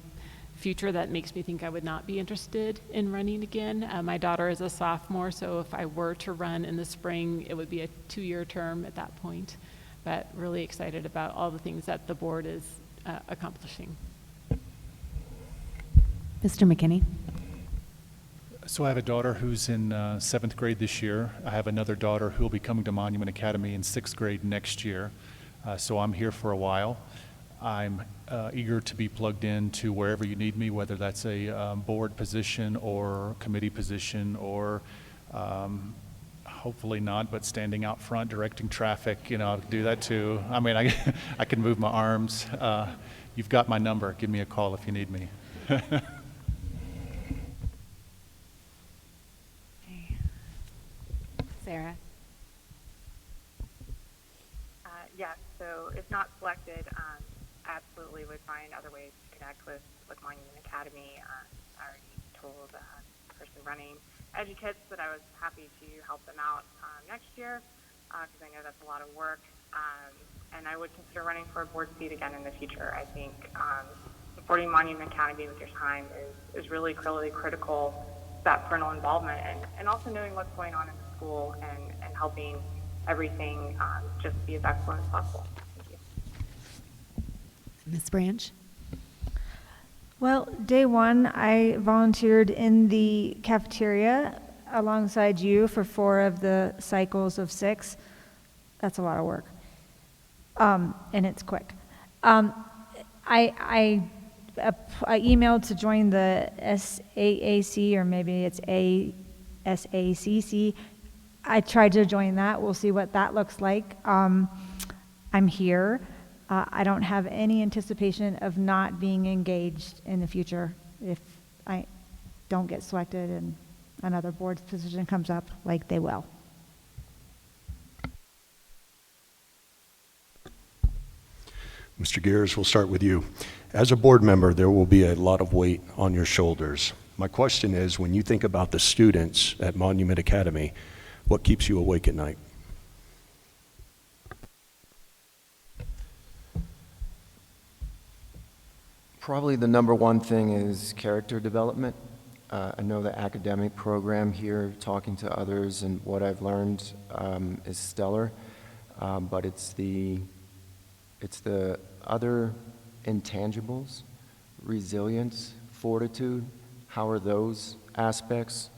G: future that makes me think I would not be interested in running again. My daughter is a sophomore, so if I were to run in the spring, it would be a 2-year term at that point. But really excited about all the things that the board is accomplishing.
C: Mr. McKinney?
H: So I have a daughter who's in 7th grade this year. I have another daughter who will be coming to Monument Academy in 6th grade next year. So I'm here for a while. I'm eager to be plugged in to wherever you need me, whether that's a board position or committee position or hopefully not, but standing out front directing traffic, you know, I'll do that too. I mean, I can move my arms. You've got my number. Give me a call if you need me.
C: Sarah?
I: Yes, so if not selected, absolutely would find other ways to connect with Monument Academy. I already told the person running EduKids that I was happy to help them out next year because I know that's a lot of work. And I would consider running for a board seat again in the future. I think supporting Monument Academy with your time is really critical to that parental involvement and also knowing what's going on in the school and helping everything just be as excellent as possible. Thank you.
C: Ms. Branch?
E: Well, day one, I volunteered in the cafeteria alongside you for 4 of the cycles of 6. That's a lot of work. And it's quick. I emailed to join the SAAC, or maybe it's SACC. I tried to join that. We'll see what that looks like. I'm here. I don't have any anticipation of not being engaged in the future if I don't get selected and another board position comes up, like they will.
A: Mr. Gears, we'll start with you. As a board member, there will be a lot of weight on your shoulders. My question is, when you think about the students at Monument Academy, what keeps you awake at night?
F: Probably the number one thing is character development. I know the academic program here, talking to others and what I've learned is stellar, but it's the other intangibles, resilience, fortitude. How are those aspects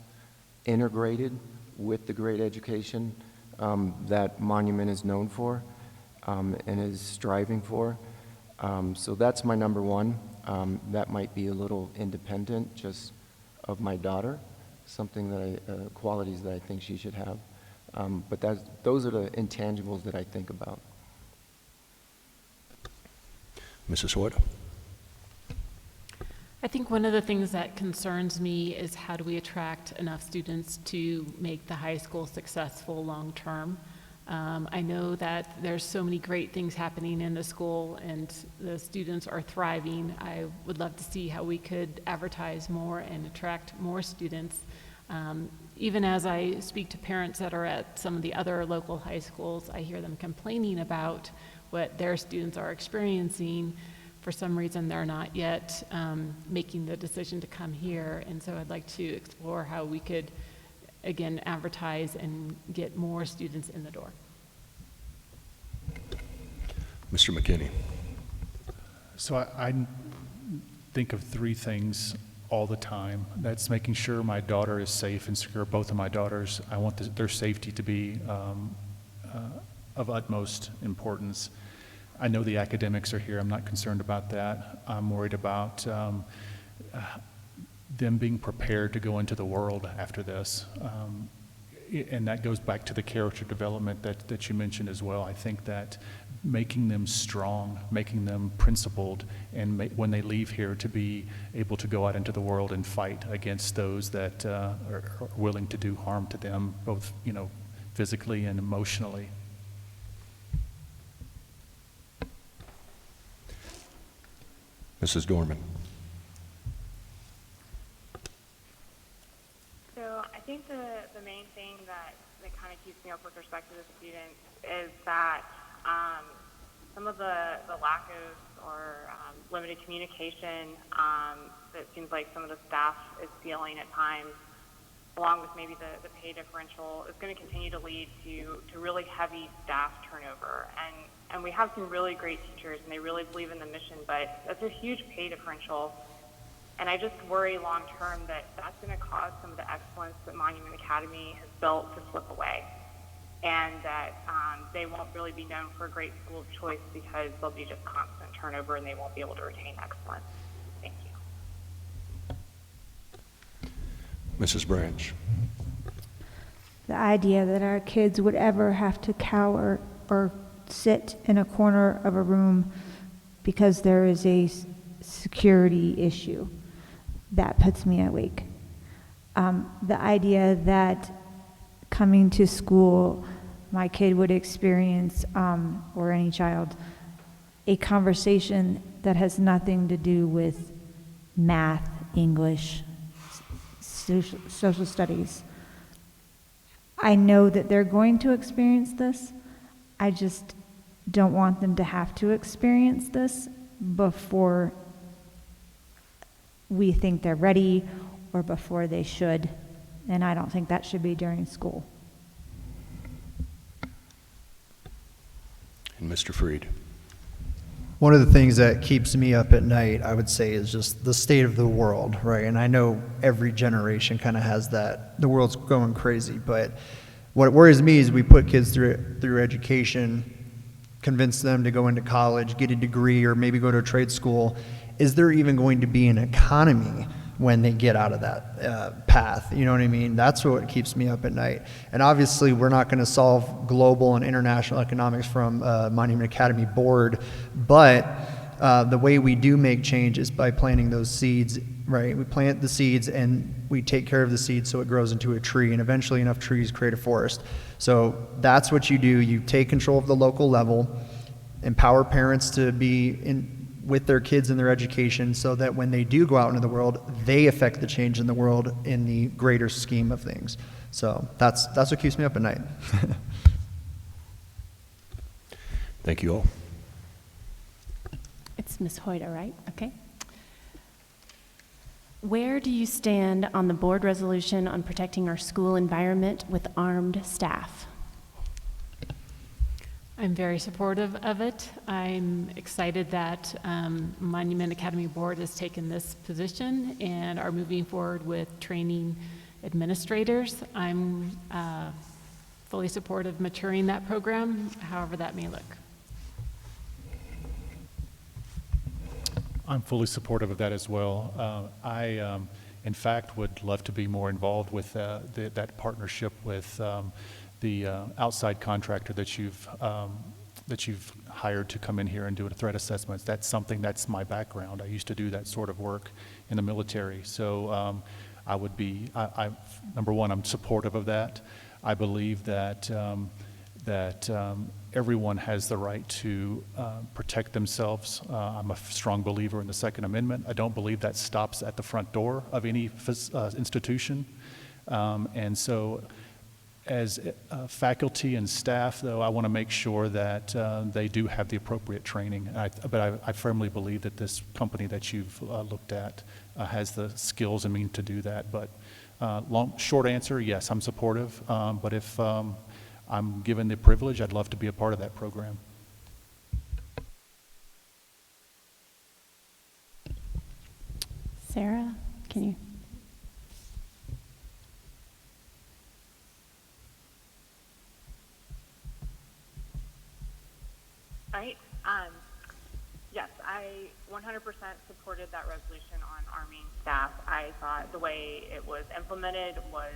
F: integrated with the great education that Monument is known for and is striving for? So that's my number one. That might be a little independent just of my daughter, something that qualities that I think she should have. But those are the intangibles that I think about.
A: Mrs. Wood?
G: I think one of the things that concerns me is how do we attract enough students to make the high school successful long term. I know that there's so many great things happening in the school and the students are thriving. I would love to see how we could advertise more and attract more students. Even as I speak to parents that are at some of the other local high schools, I hear them complaining about what their students are experiencing. For some reason, they're not yet making the decision to come here. And so I'd like to explore how we could again, advertise and get more students in the door.
A: Mr. McKinney.
H: So I think of 3 things all the time. That's making sure my daughter is safe and secure, both of my daughters. I want their safety to be of utmost importance. I know the academics are here. I'm not concerned about that. I'm worried about them being prepared to go into the world after this. And that goes back to the character development that you mentioned as well. I think that making them strong, making them principled, and when they leave here to be able to go out into the world and fight against those that are willing to do harm to them, both physically and emotionally.
A: Mrs. Dorman.
I: So I think the main thing that kind of keeps me up with respect to the students is that some of the lack of or limited communication that it seems like some of the staff is feeling at times, along with maybe the pay differential, is going to continue to lead to really heavy staff turnover. And we have some really great teachers, and they really believe in the mission, but that's a huge pay differential. And I just worry long term that that's going to cause some of the excellence that Monument Academy has built to slip away, and that they won't really be known for a great school of choice because there'll be just constant turnover and they won't be able to retain excellence. Thank you.
A: Mrs. Branch.
E: The idea that our kids would ever have to cower or sit in a corner of a room because there is a security issue, that puts me awake. The idea that coming to school, my kid would experience, or any child, a conversation that has nothing to do with math, English, social studies. I know that they're going to experience this. I just don't want them to have to experience this before we think they're ready or before they should. And I don't think that should be during school.
A: And Mr. Freed.
D: One of the things that keeps me up at night, I would say, is just the state of the world, right? And I know every generation kind of has that. The world's going crazy, but what worries me is we put kids through education, convince them to go into college, get a degree, or maybe go to a trade school. Is there even going to be an economy when they get out of that path? You know what I mean? That's what keeps me up at night. And obviously, we're not going to solve global and international economics from Monument Academy board, but the way we do make change is by planting those seeds, right? We plant the seeds and we take care of the seeds so it grows into a tree, and eventually enough trees create a forest. So that's what you do. You take control of the local level, empower parents to be with their kids in their education so that when they do go out into the world, they affect the change in the world in the greater scheme of things. So that's what keeps me up at night.
A: Thank you all.
L: It's Ms. Hoyda, right? Okay. Where do you stand on the board resolution on protecting our school environment with armed staff?
G: I'm very supportive of it. I'm excited that Monument Academy Board has taken this position and are moving forward with training administrators. I'm fully supportive of maturing that program, however that may look.
H: I'm fully supportive of that as well. I, in fact, would love to be more involved with that partnership with the outside contractor that you've hired to come in here and do a threat assessments. That's something that's my background. I used to do that sort of work in the military. So I would be, number one, I'm supportive of that. I believe that everyone has the right to protect themselves. I'm a strong believer in the Second Amendment. I don't believe that stops at the front door of any institution. And so as faculty and staff, though, I want to make sure that they do have the appropriate training. But I firmly believe that this company that you've looked at has the skills and means to do that. But short answer, yes, I'm supportive. But if I'm given the privilege, I'd love to be a part of that program.
L: Sarah, can you?
I: All right. Yes, I 100% supported that resolution on arming staff. I thought the way it was implemented was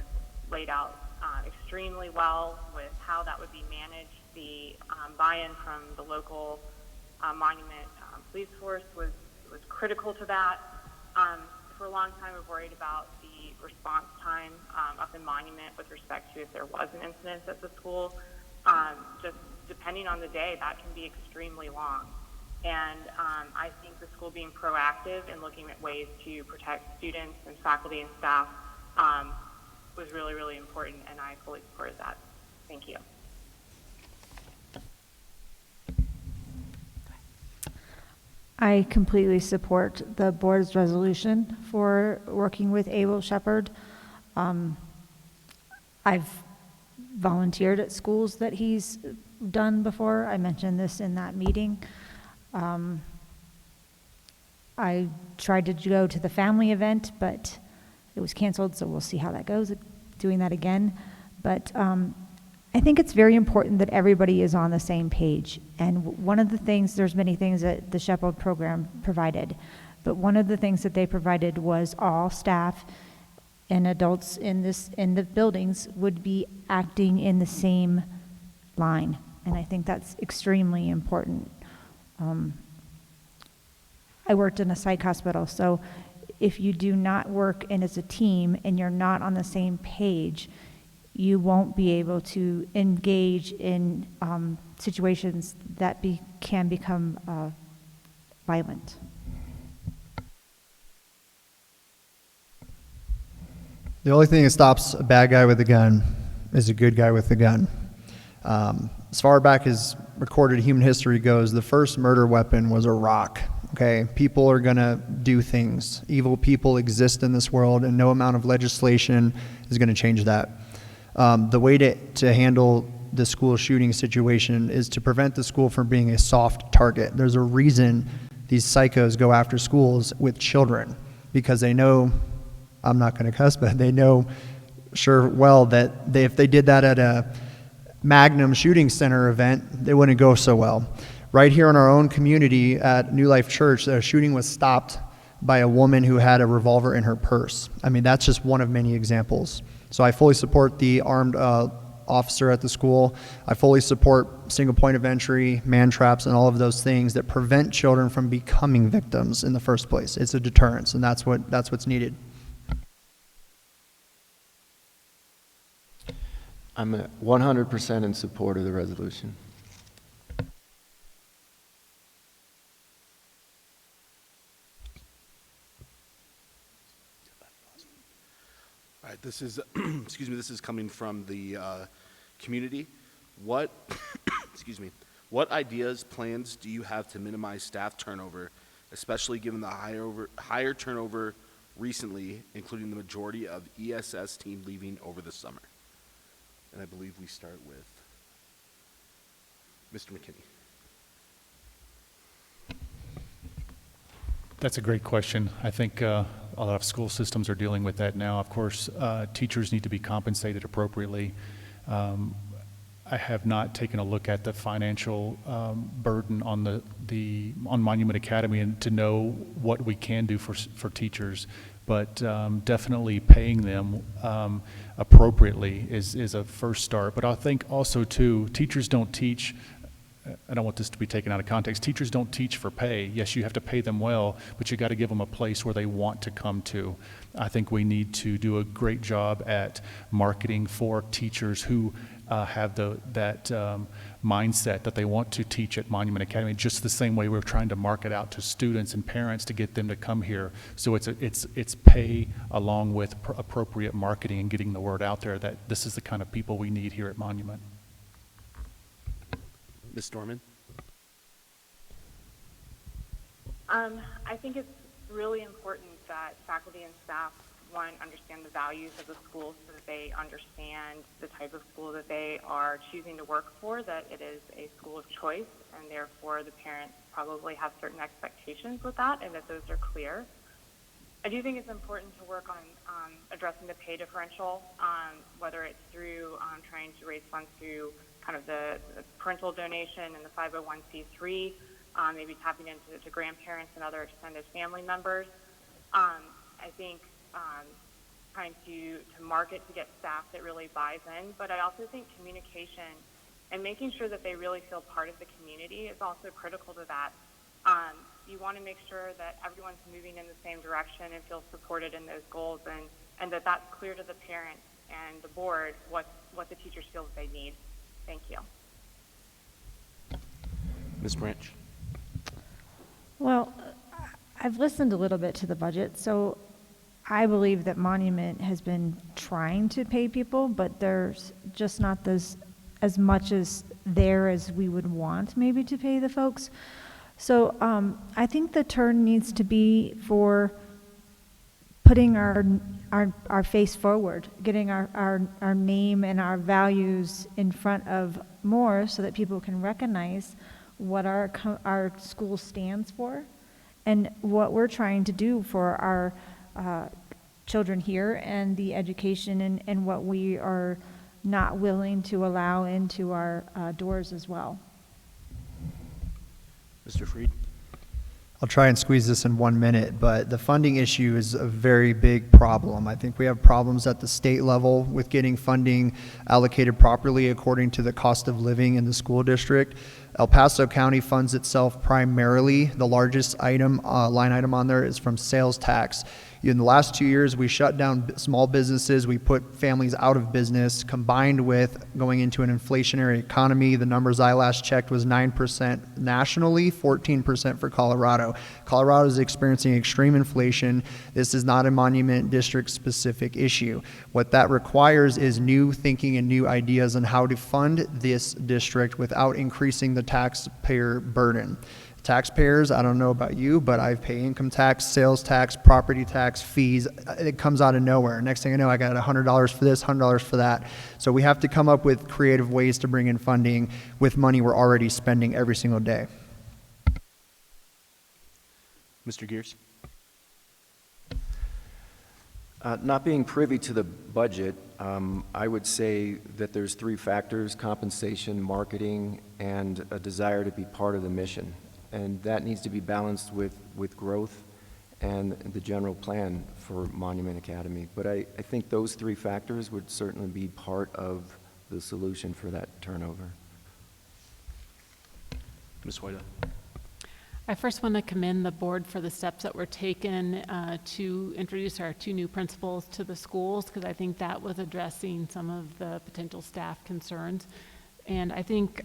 I: laid out extremely well with how that would be managed. The buy-in from the local monument police force was critical to that. For a long time, I've worried about the response time up in Monument with respect to if there was an incident at the school. Just depending on the day, that can be extremely long. And I think the school being proactive and looking at ways to protect students and faculty and staff was really, really important, and I fully supported that. Thank you.
E: I completely support the board's resolution for working with Abel Shepherd. I've volunteered at schools that he's done before. I mentioned this in that meeting. I tried to go to the family event, but it was canceled, so we'll see how that goes, doing that again. But I think it's very important that everybody is on the same page. And one of the things, there's many things that the Shepherd program provided, but one of the things that they provided was all staff and adults in the buildings would be acting in the same line. And I think that's extremely important. I worked in a psych hospital, so if you do not work in as a team and you're not on the same page, you won't be able to engage in situations that can become violent.
D: The only thing that stops a bad guy with a gun is a good guy with a gun. As far back as recorded human history goes, the first murder weapon was a rock. Okay, people are gonna do things. Evil people exist in this world, and no amount of legislation is gonna change that. The way to handle the school shooting situation is to prevent the school from being a soft target. There's a reason these psychos go after schools with children, because they know, I'm not gonna cuss, but they know sure well that if they did that at a Magnum Shooting Center event, they wouldn't go so well. Right here in our own community at New Life Church, a shooting was stopped by a woman who had a revolver in her purse. I mean, that's just one of many examples. So I fully support the armed officer at the school. I fully support single point of entry, man traps, and all of those things that prevent children from becoming victims in the first place. It's a deterrence, and that's what's needed.
F: I'm 100% in support of the resolution.
J: All right, this is, excuse me, this is coming from the community. What, excuse me, what ideas, plans do you have to minimize staff turnover, especially given the higher turnover recently, including the majority of ESS team leaving over the summer? And I believe we start with Mr. McKinney.
H: That's a great question. I think a lot of school systems are dealing with that now. Of course, teachers need to be compensated appropriately. I have not taken a look at the financial burden on on Monument Academy and to know what we can do for teachers, but definitely paying them appropriately is a first start. But I think also too, teachers don't teach. I don't want this to be taken out of context. Teachers don't teach for pay. Yes, you have to pay them well, but you got to give them a place where they want to come to. I think we need to do a great job at marketing for teachers who have that mindset that they want to teach at Monument Academy, just the same way we're trying to market out to students and parents to get them to come here. So it's pay along with appropriate marketing and getting the word out there that this is the kind of people we need here at Monument.
J: Ms. Dorman?
I: I think it's really important that faculty and staff, one, understand the values of the school so that they understand the type of school that they are choosing to work for, that it is a school of choice, and therefore the parents probably have certain expectations with that, and that those are clear. I do think it's important to work on addressing the pay differential, whether it's through trying to raise funds through kind of the parental donation and the 501c3, maybe tapping into grandparents and other extended family members. I think trying to market to get staff that really buys in, but I also think communication and making sure that they really feel part of the community is also critical to that. You want to make sure that everyone's moving in the same direction and feels supported in those goals, and that that's clear to the parents and the board what the teachers feel that they need. Thank you.
J: Ms. Branch?
E: Well, I've listened a little bit to the budget, so I believe that Monument has been trying to pay people, but there's just not as much as there as we would want maybe to pay the folks. So I think the turn needs to be for putting our face forward, getting our name and our values in front of more so that people can recognize what our school stands for and what we're trying to do for our children here and the education and what we are not willing to allow into our doors as well.
J: Mr. Freed?
D: I'll try and squeeze this in 1 minute, but the funding issue is a very big problem. I think we have problems at the state level with getting funding allocated properly according to the cost of living in the school district. El Paso County funds itself primarily. The largest line item on there is from sales tax. In the last 2 years, we shut down small businesses. We put families out of business, combined with going into an inflationary economy. The numbers I last checked was 9% nationally, 14% for Colorado. Colorado is experiencing extreme inflation. This is not a Monument District specific issue. What that requires is new thinking and new ideas on how to fund this district without increasing the taxpayer burden. Taxpayers, I don't know about you, but I pay income tax, sales tax, property tax, fees. It comes out of nowhere. Next thing I know, I got $100 for this, $100 for that. So we have to come up with creative ways to bring in funding with money we're already spending every single day.
J: Mr. Gears?
F: Not being privy to the budget, I would say that there's 3 factors: compensation, marketing, and a desire to be part of the mission. And that needs to be balanced with growth and the general plan for Monument Academy. But I think those 3 factors would certainly be part of the solution for that turnover.
J: Ms. Hoyda?
G: I first want to commend the board for the steps that were taken to introduce our 2 new principals to the schools, because I think that was addressing some of the potential staff concerns. And I think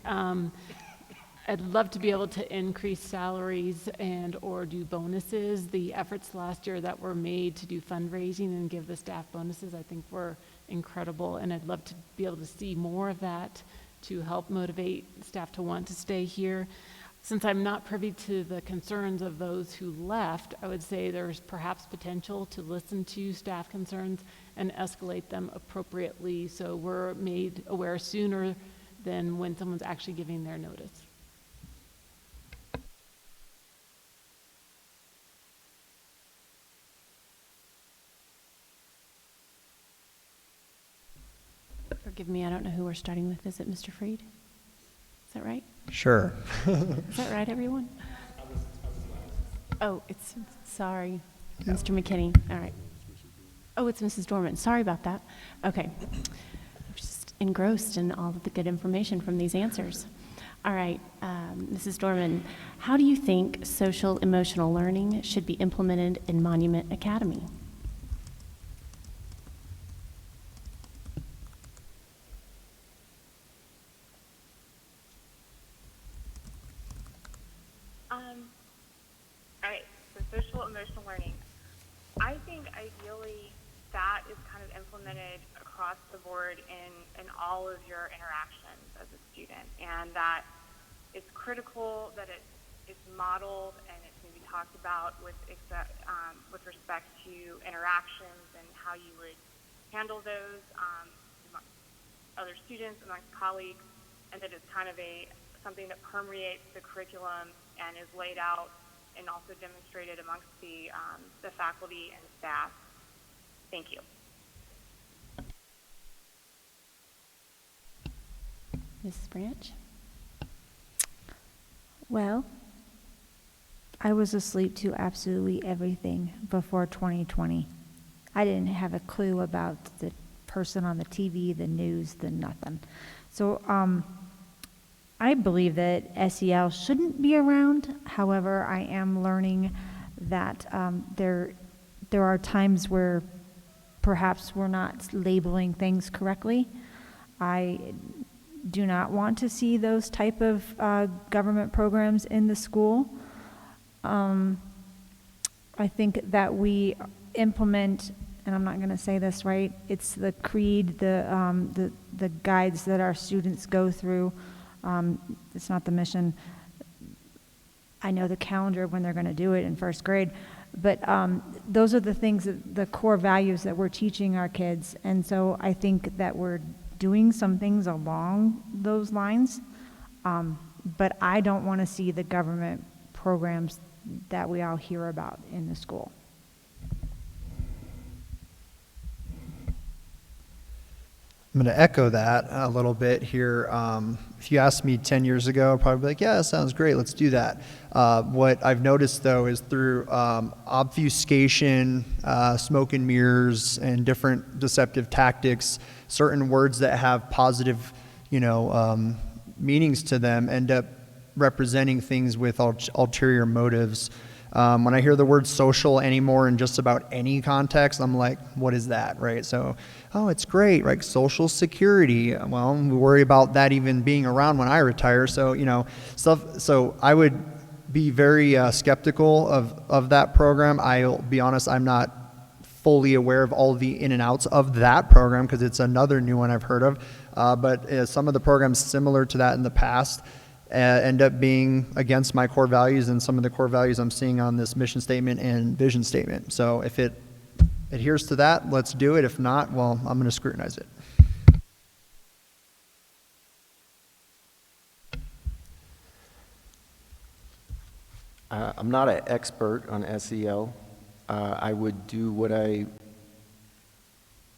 G: I'd love to be able to increase salaries and or do bonuses. The efforts last year that were made to do fundraising and give the staff bonuses, I think were incredible, and I'd love to be able to see more of that to help motivate staff to want to stay here. Since I'm not privy to the concerns of those who left, I would say there's perhaps potential to listen to staff concerns and escalate them appropriately so we're made aware sooner than when someone's actually giving their notice.
L: Forgive me, I don't know who we're starting with. Is it Mr. Freed? Is that right?
D: Sure.
L: Is that right, everyone? Oh, sorry,
D: Yeah.
L: Mr. McKinney. All right. Oh, it's Mrs. Dorman. Sorry about that. Okay. I was just engrossed in all of the good information from these answers. All right, Mrs. Dorman, how do you think social emotional learning should be implemented in Monument Academy?
I: All right, so social emotional learning. I think ideally that is kind of implemented across the board in all of your interactions as a student, and that it's critical that it's modeled and it's maybe talked about with respect to interactions and how you would handle those amongst other students, amongst colleagues, and that it's kind of something that permeates the curriculum and is laid out and also demonstrated amongst the faculty and staff. Thank you.
L: Mrs. Branch?
E: Well, I was asleep to absolutely everything before 2020. I didn't have a clue about the person on the TV, the news, the nothing. So I believe that SEL shouldn't be around. However, I am learning that there are times where perhaps we're not labeling things correctly. I do not want to see those type of government programs in the school. I think that we implement, and I'm not going to say this right, it's the creed, the guides that our students go through. It's not the mission. I know the calendar when they're going to do it in first grade, but those are the things, the core values that we're teaching our kids. And so I think that we're doing some things along those lines, but I don't want to see the government programs that we all hear about in the school.
D: I'm going to echo that a little bit here. If you asked me 10 years ago, I'd probably be like, yeah, that sounds great, let's do that. What I've noticed, though, is through obfuscation, smoke and mirrors, and different deceptive tactics, certain words that have positive, meanings to them end up representing things with ulterior motives. When I hear the word social anymore in just about any context, I'm like, what is that, right? So, oh, it's great, right? Social security. Well, we worry about that even being around when I retire. So, stuff. So I would be very skeptical of that program. I'll be honest, I'm not fully aware of all the in and outs of that program because it's another new one I've heard of. But some of the programs similar to that in the past end up being against my core values and some of the core values I'm seeing on this mission statement and vision statement. So if it adheres to that, let's do it. If not, well, I'm going to scrutinize it.
F: I'm not an expert on SEL. I would do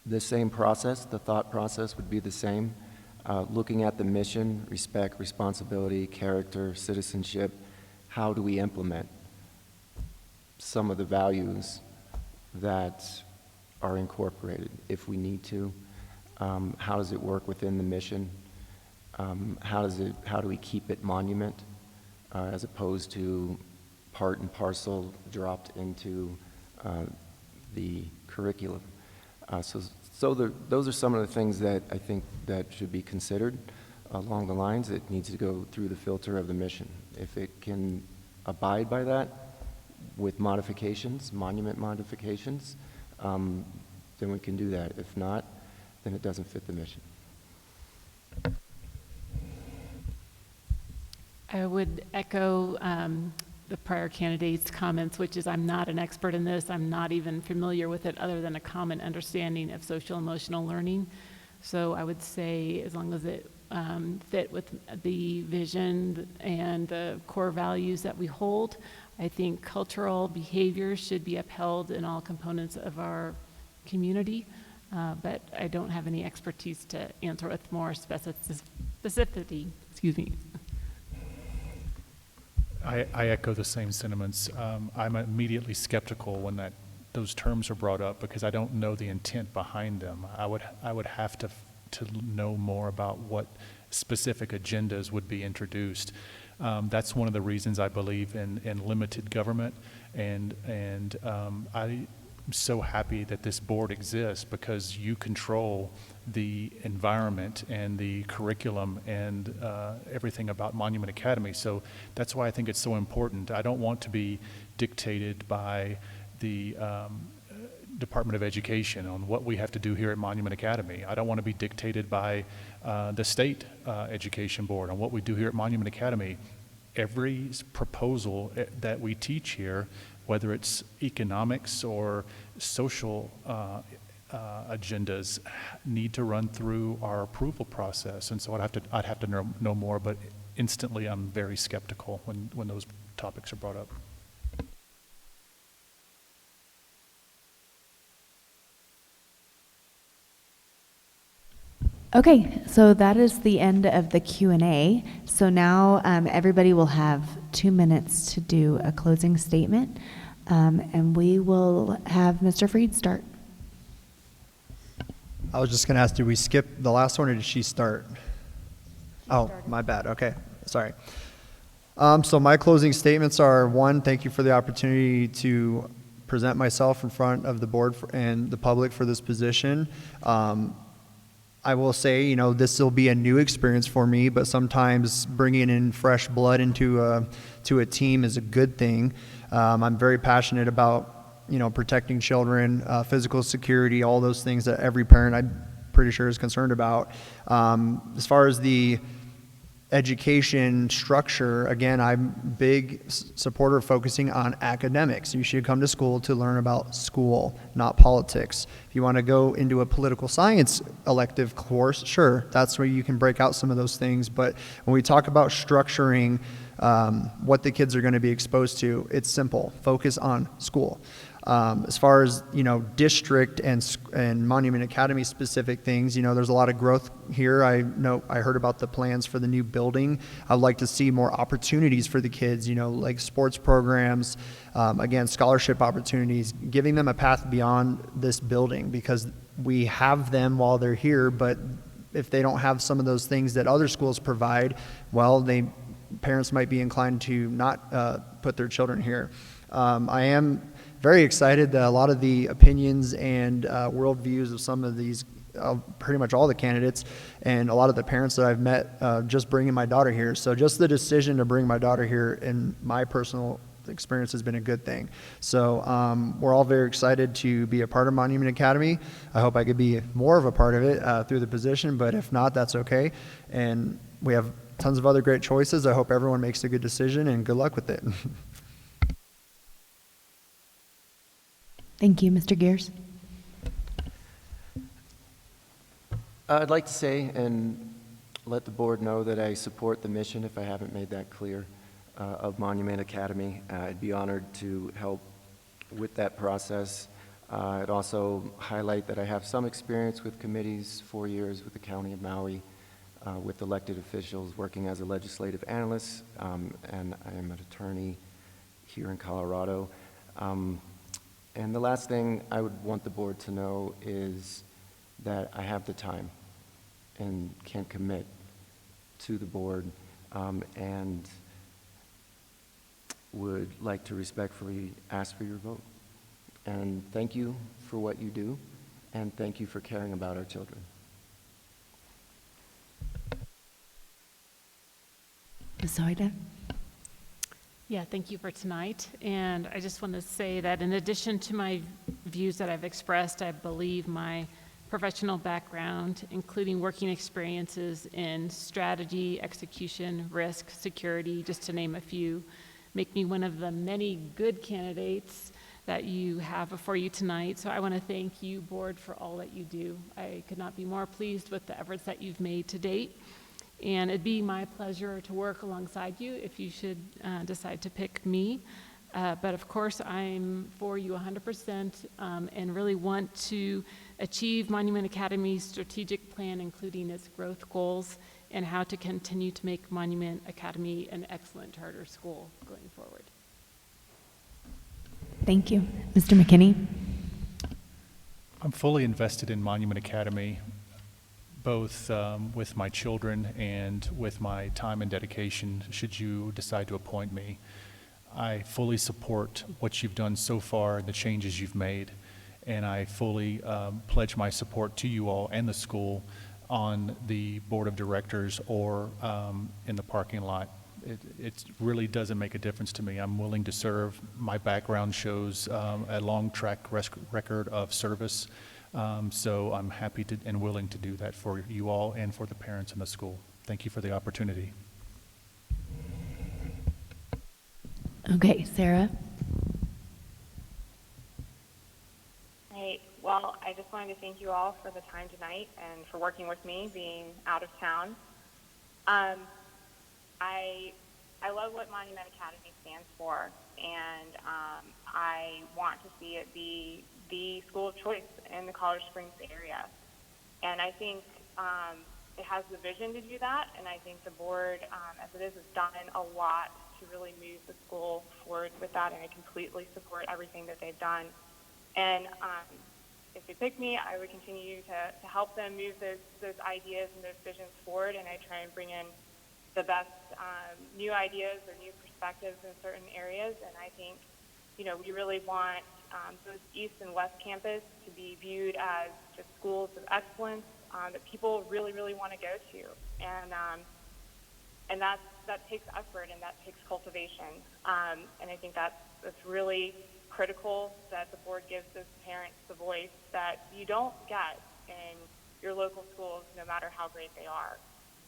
F: the same process, the thought process would be the same. Looking at the mission, respect, responsibility, character, citizenship, how do we implement some of the values that are incorporated if we need to? How does it work within the mission? How do we keep it monument as opposed to part and parcel dropped into the curriculum? Those are some of the things that I think that should be considered along the lines. It needs to go through the filter of the mission. If it can abide by that with modifications, monument modifications, then we can do that. If not, then it doesn't fit the mission.
G: I would echo the prior candidate's comments, which is I'm not an expert in this. I'm not even familiar with it other than a common understanding of social emotional learning. So I would say as long as it fit with the vision and the core values that we hold, I think cultural behaviors should be upheld in all components of our community. But I don't have any expertise to answer with more specificity. Excuse me.
H: I echo the same sentiments. I'm immediately skeptical when those terms are brought up because I don't know the intent behind them. I would have to know more about what specific agendas would be introduced. That's one of the reasons I believe in limited government, and I'm so happy that this board exists because you control the environment and the curriculum and everything about Monument Academy. So that's why I think it's so important. I don't want to be dictated by the Department of Education on what we have to do here at Monument Academy. I don't want to be dictated by the state education board on what we do here at Monument Academy. Every proposal that we teach here, whether it's economics or social agendas, need to run through our approval process. And so I'd have to know more, but instantly I'm very skeptical when those topics are brought up.
C: Okay, so that is the end of the Q&A. So now everybody will have 2 minutes to do a closing statement, and we will have Mr. Freed start.
D: I was just going to ask, did we skip the last one or did she start? Oh, my bad. Okay, sorry. So my closing statements are, one, thank you for the opportunity to present myself in front of the board and the public for this position. I will say, this will be a new experience for me, but sometimes bringing in fresh blood into a team is a good thing. I'm very passionate about, protecting children, physical security, all those things that every parent, I'm pretty sure, is concerned about. As far as the education structure, again, I'm big supporter of focusing on academics. You should come to school to learn about school, not politics. If you want to go into a political science elective course, sure, that's where you can break out some of those things. But when we talk about structuring what the kids are going to be exposed to, it's simple. Focus on school. As far as, district and Monument Academy specific things, there's a lot of growth here. I heard about the plans for the new building. I'd like to see more opportunities for the kids, like sports programs, again, scholarship opportunities, giving them a path beyond this building, because we have them while they're here, but if they don't have some of those things that other schools provide, well, parents might be inclined to not put their children here. I am very excited that a lot of the opinions and worldviews of some of these, pretty much all the candidates, and a lot of the parents that I've met, just bringing my daughter here. So just the decision to bring my daughter here, in my personal experience, has been a good thing. So we're all very excited to be a part of Monument Academy. I hope I could be more of a part of it through the position, but if not, that's okay. And we have tons of other great choices. I hope everyone makes a good decision, and good luck with it.
C: Thank you. Mr. Gears?
F: I'd like to say and let the board know that I support the mission, if I haven't made that clear, of Monument Academy. I'd be honored to help with that process. I'd also highlight that I have some experience with committees, 4 years with the County of Maui, with elected officials, working as a legislative analyst, and I am an attorney here in Colorado. And the last thing I would want the board to know is that I have the time and can commit to the board, and would like to respectfully ask for your vote. And thank you for what you do, and thank you for caring about our children.
C: Ms. Hoyda?
G: Yeah, thank you for tonight. And I just want to say that in addition to my views that I've expressed, I believe my professional background, including working experiences in strategy, execution, risk, security, just to name a few, make me one of the many good candidates that you have before you tonight. So I want to thank you, board, for all that you do. I could not be more pleased with the efforts that you've made to date. And it'd be my pleasure to work alongside you if you should decide to pick me. But of course, I'm for you 100% and really want to achieve Monument Academy's strategic plan, including its growth goals and how to continue to make Monument Academy an excellent charter school going forward.
C: Thank you. Mr. McKinney?
H: I'm fully invested in Monument Academy, both with my children and with my time and dedication, should you decide to appoint me. I fully support what you've done so far and the changes you've made, and I fully pledge my support to you all and the school on the board of directors or in the parking lot. It really doesn't make a difference to me. I'm willing to serve. My background shows a long track record of service. So I'm happy to and willing to do that for you all and for the parents in the school. Thank you for the opportunity.
C: Okay, Sarah?
I: Hey, well, I just wanted to thank you all for the time tonight and for working with me, being out of town. I love what Monument Academy stands for, and I want to see it be the school of choice in the Colorado Springs area. And I think it has the vision to do that, and I think the board, as it is, has done a lot to really move the school forward with that, and I completely support everything that they've done. And if they pick me, I would continue to help them move those ideas and those visions forward, and I try and bring in the best new ideas or new perspectives in certain areas. And I think, we really want both East and West Campus to be viewed as just schools of excellence that people really, really want to go to. And that takes effort and that takes cultivation. And I think that's really critical that the board gives those parents the voice that you don't get in your local schools, no matter how great they are.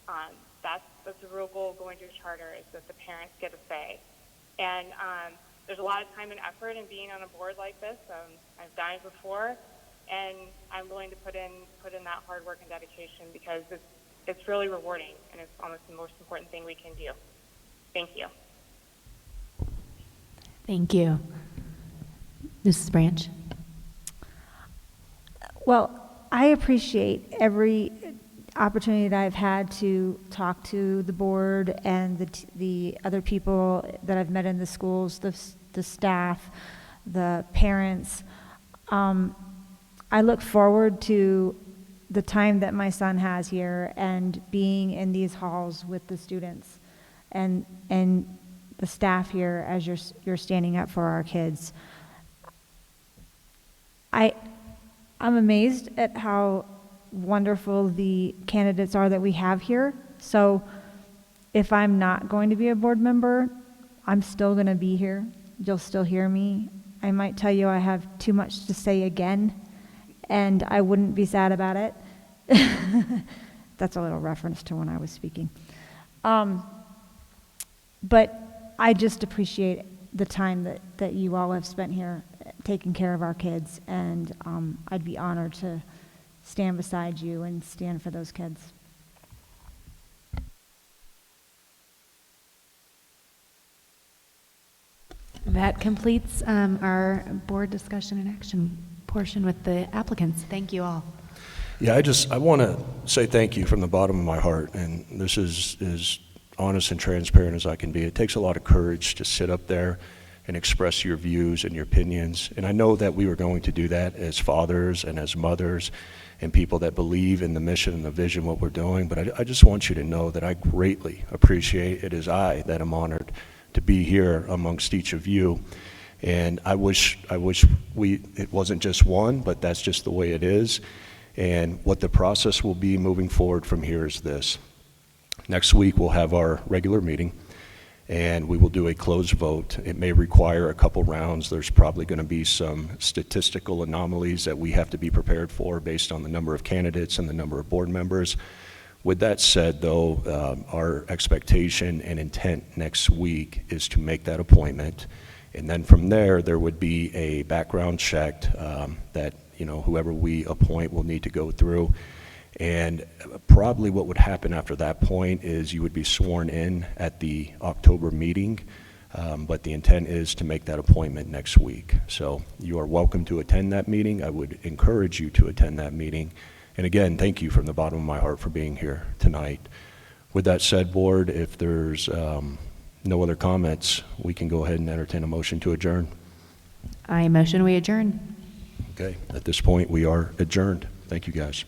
I: That's a real goal going to a charter, is that the parents get a say. And there's a lot of time and effort in being on a board like this. I've done it before, and I'm willing to put in that hard work and dedication because it's really rewarding, and it's almost the most important thing we can do. Thank you.
C: Thank you. Mrs. Branch?
E: Well, I appreciate every opportunity that I've had to talk to the board and the other people that I've met in the schools, the staff, the parents. I look forward to the time that my son has here and being in these halls with the students and the staff here as you're standing up for our kids. I'm amazed at how wonderful the candidates are that we have here. So if I'm not going to be a board member, I'm still going to be here. You'll still hear me. I might tell you I have too much to say again, and I wouldn't be sad about it. That's a little reference to when I was speaking. But I just appreciate the time that you all have spent here taking care of our kids, and I'd be honored to stand beside you and stand for those kids.
C: That completes our board discussion and action portion with the applicants. Thank you all.
A: Yeah, I want to say thank you from the bottom of my heart, and this is as honest and transparent as I can be. It takes a lot of courage to sit up there and express your views and your opinions, and I know that we were going to do that as fathers and as mothers and people that believe in the mission and the vision, what we're doing, but I just want you to know that I greatly appreciate it. Is I that am honored to be here amongst each of you, and I wish it wasn't just one, but that's just the way it is. And what the process will be moving forward from here is this. Next week we'll have our regular meeting, and we will do a closed vote. It may require a couple rounds. There's probably going to be some statistical anomalies that we have to be prepared for based on the number of candidates and the number of board members. With that said, though, our expectation and intent next week is to make that appointment, and then from there would be a background check that whoever we appoint will need to go through. And probably what would happen after that point is you would be sworn in at the October meeting, but the intent is to make that appointment next week. So you are welcome to attend that meeting. I would encourage you to attend that meeting. And again, thank you from the bottom of my heart for being here tonight. With that said, board, if there's no other comments, we can go ahead and entertain a motion to adjourn.
C: I motion we adjourn.
A: Okay, at this point we are adjourned. Thank you, guys.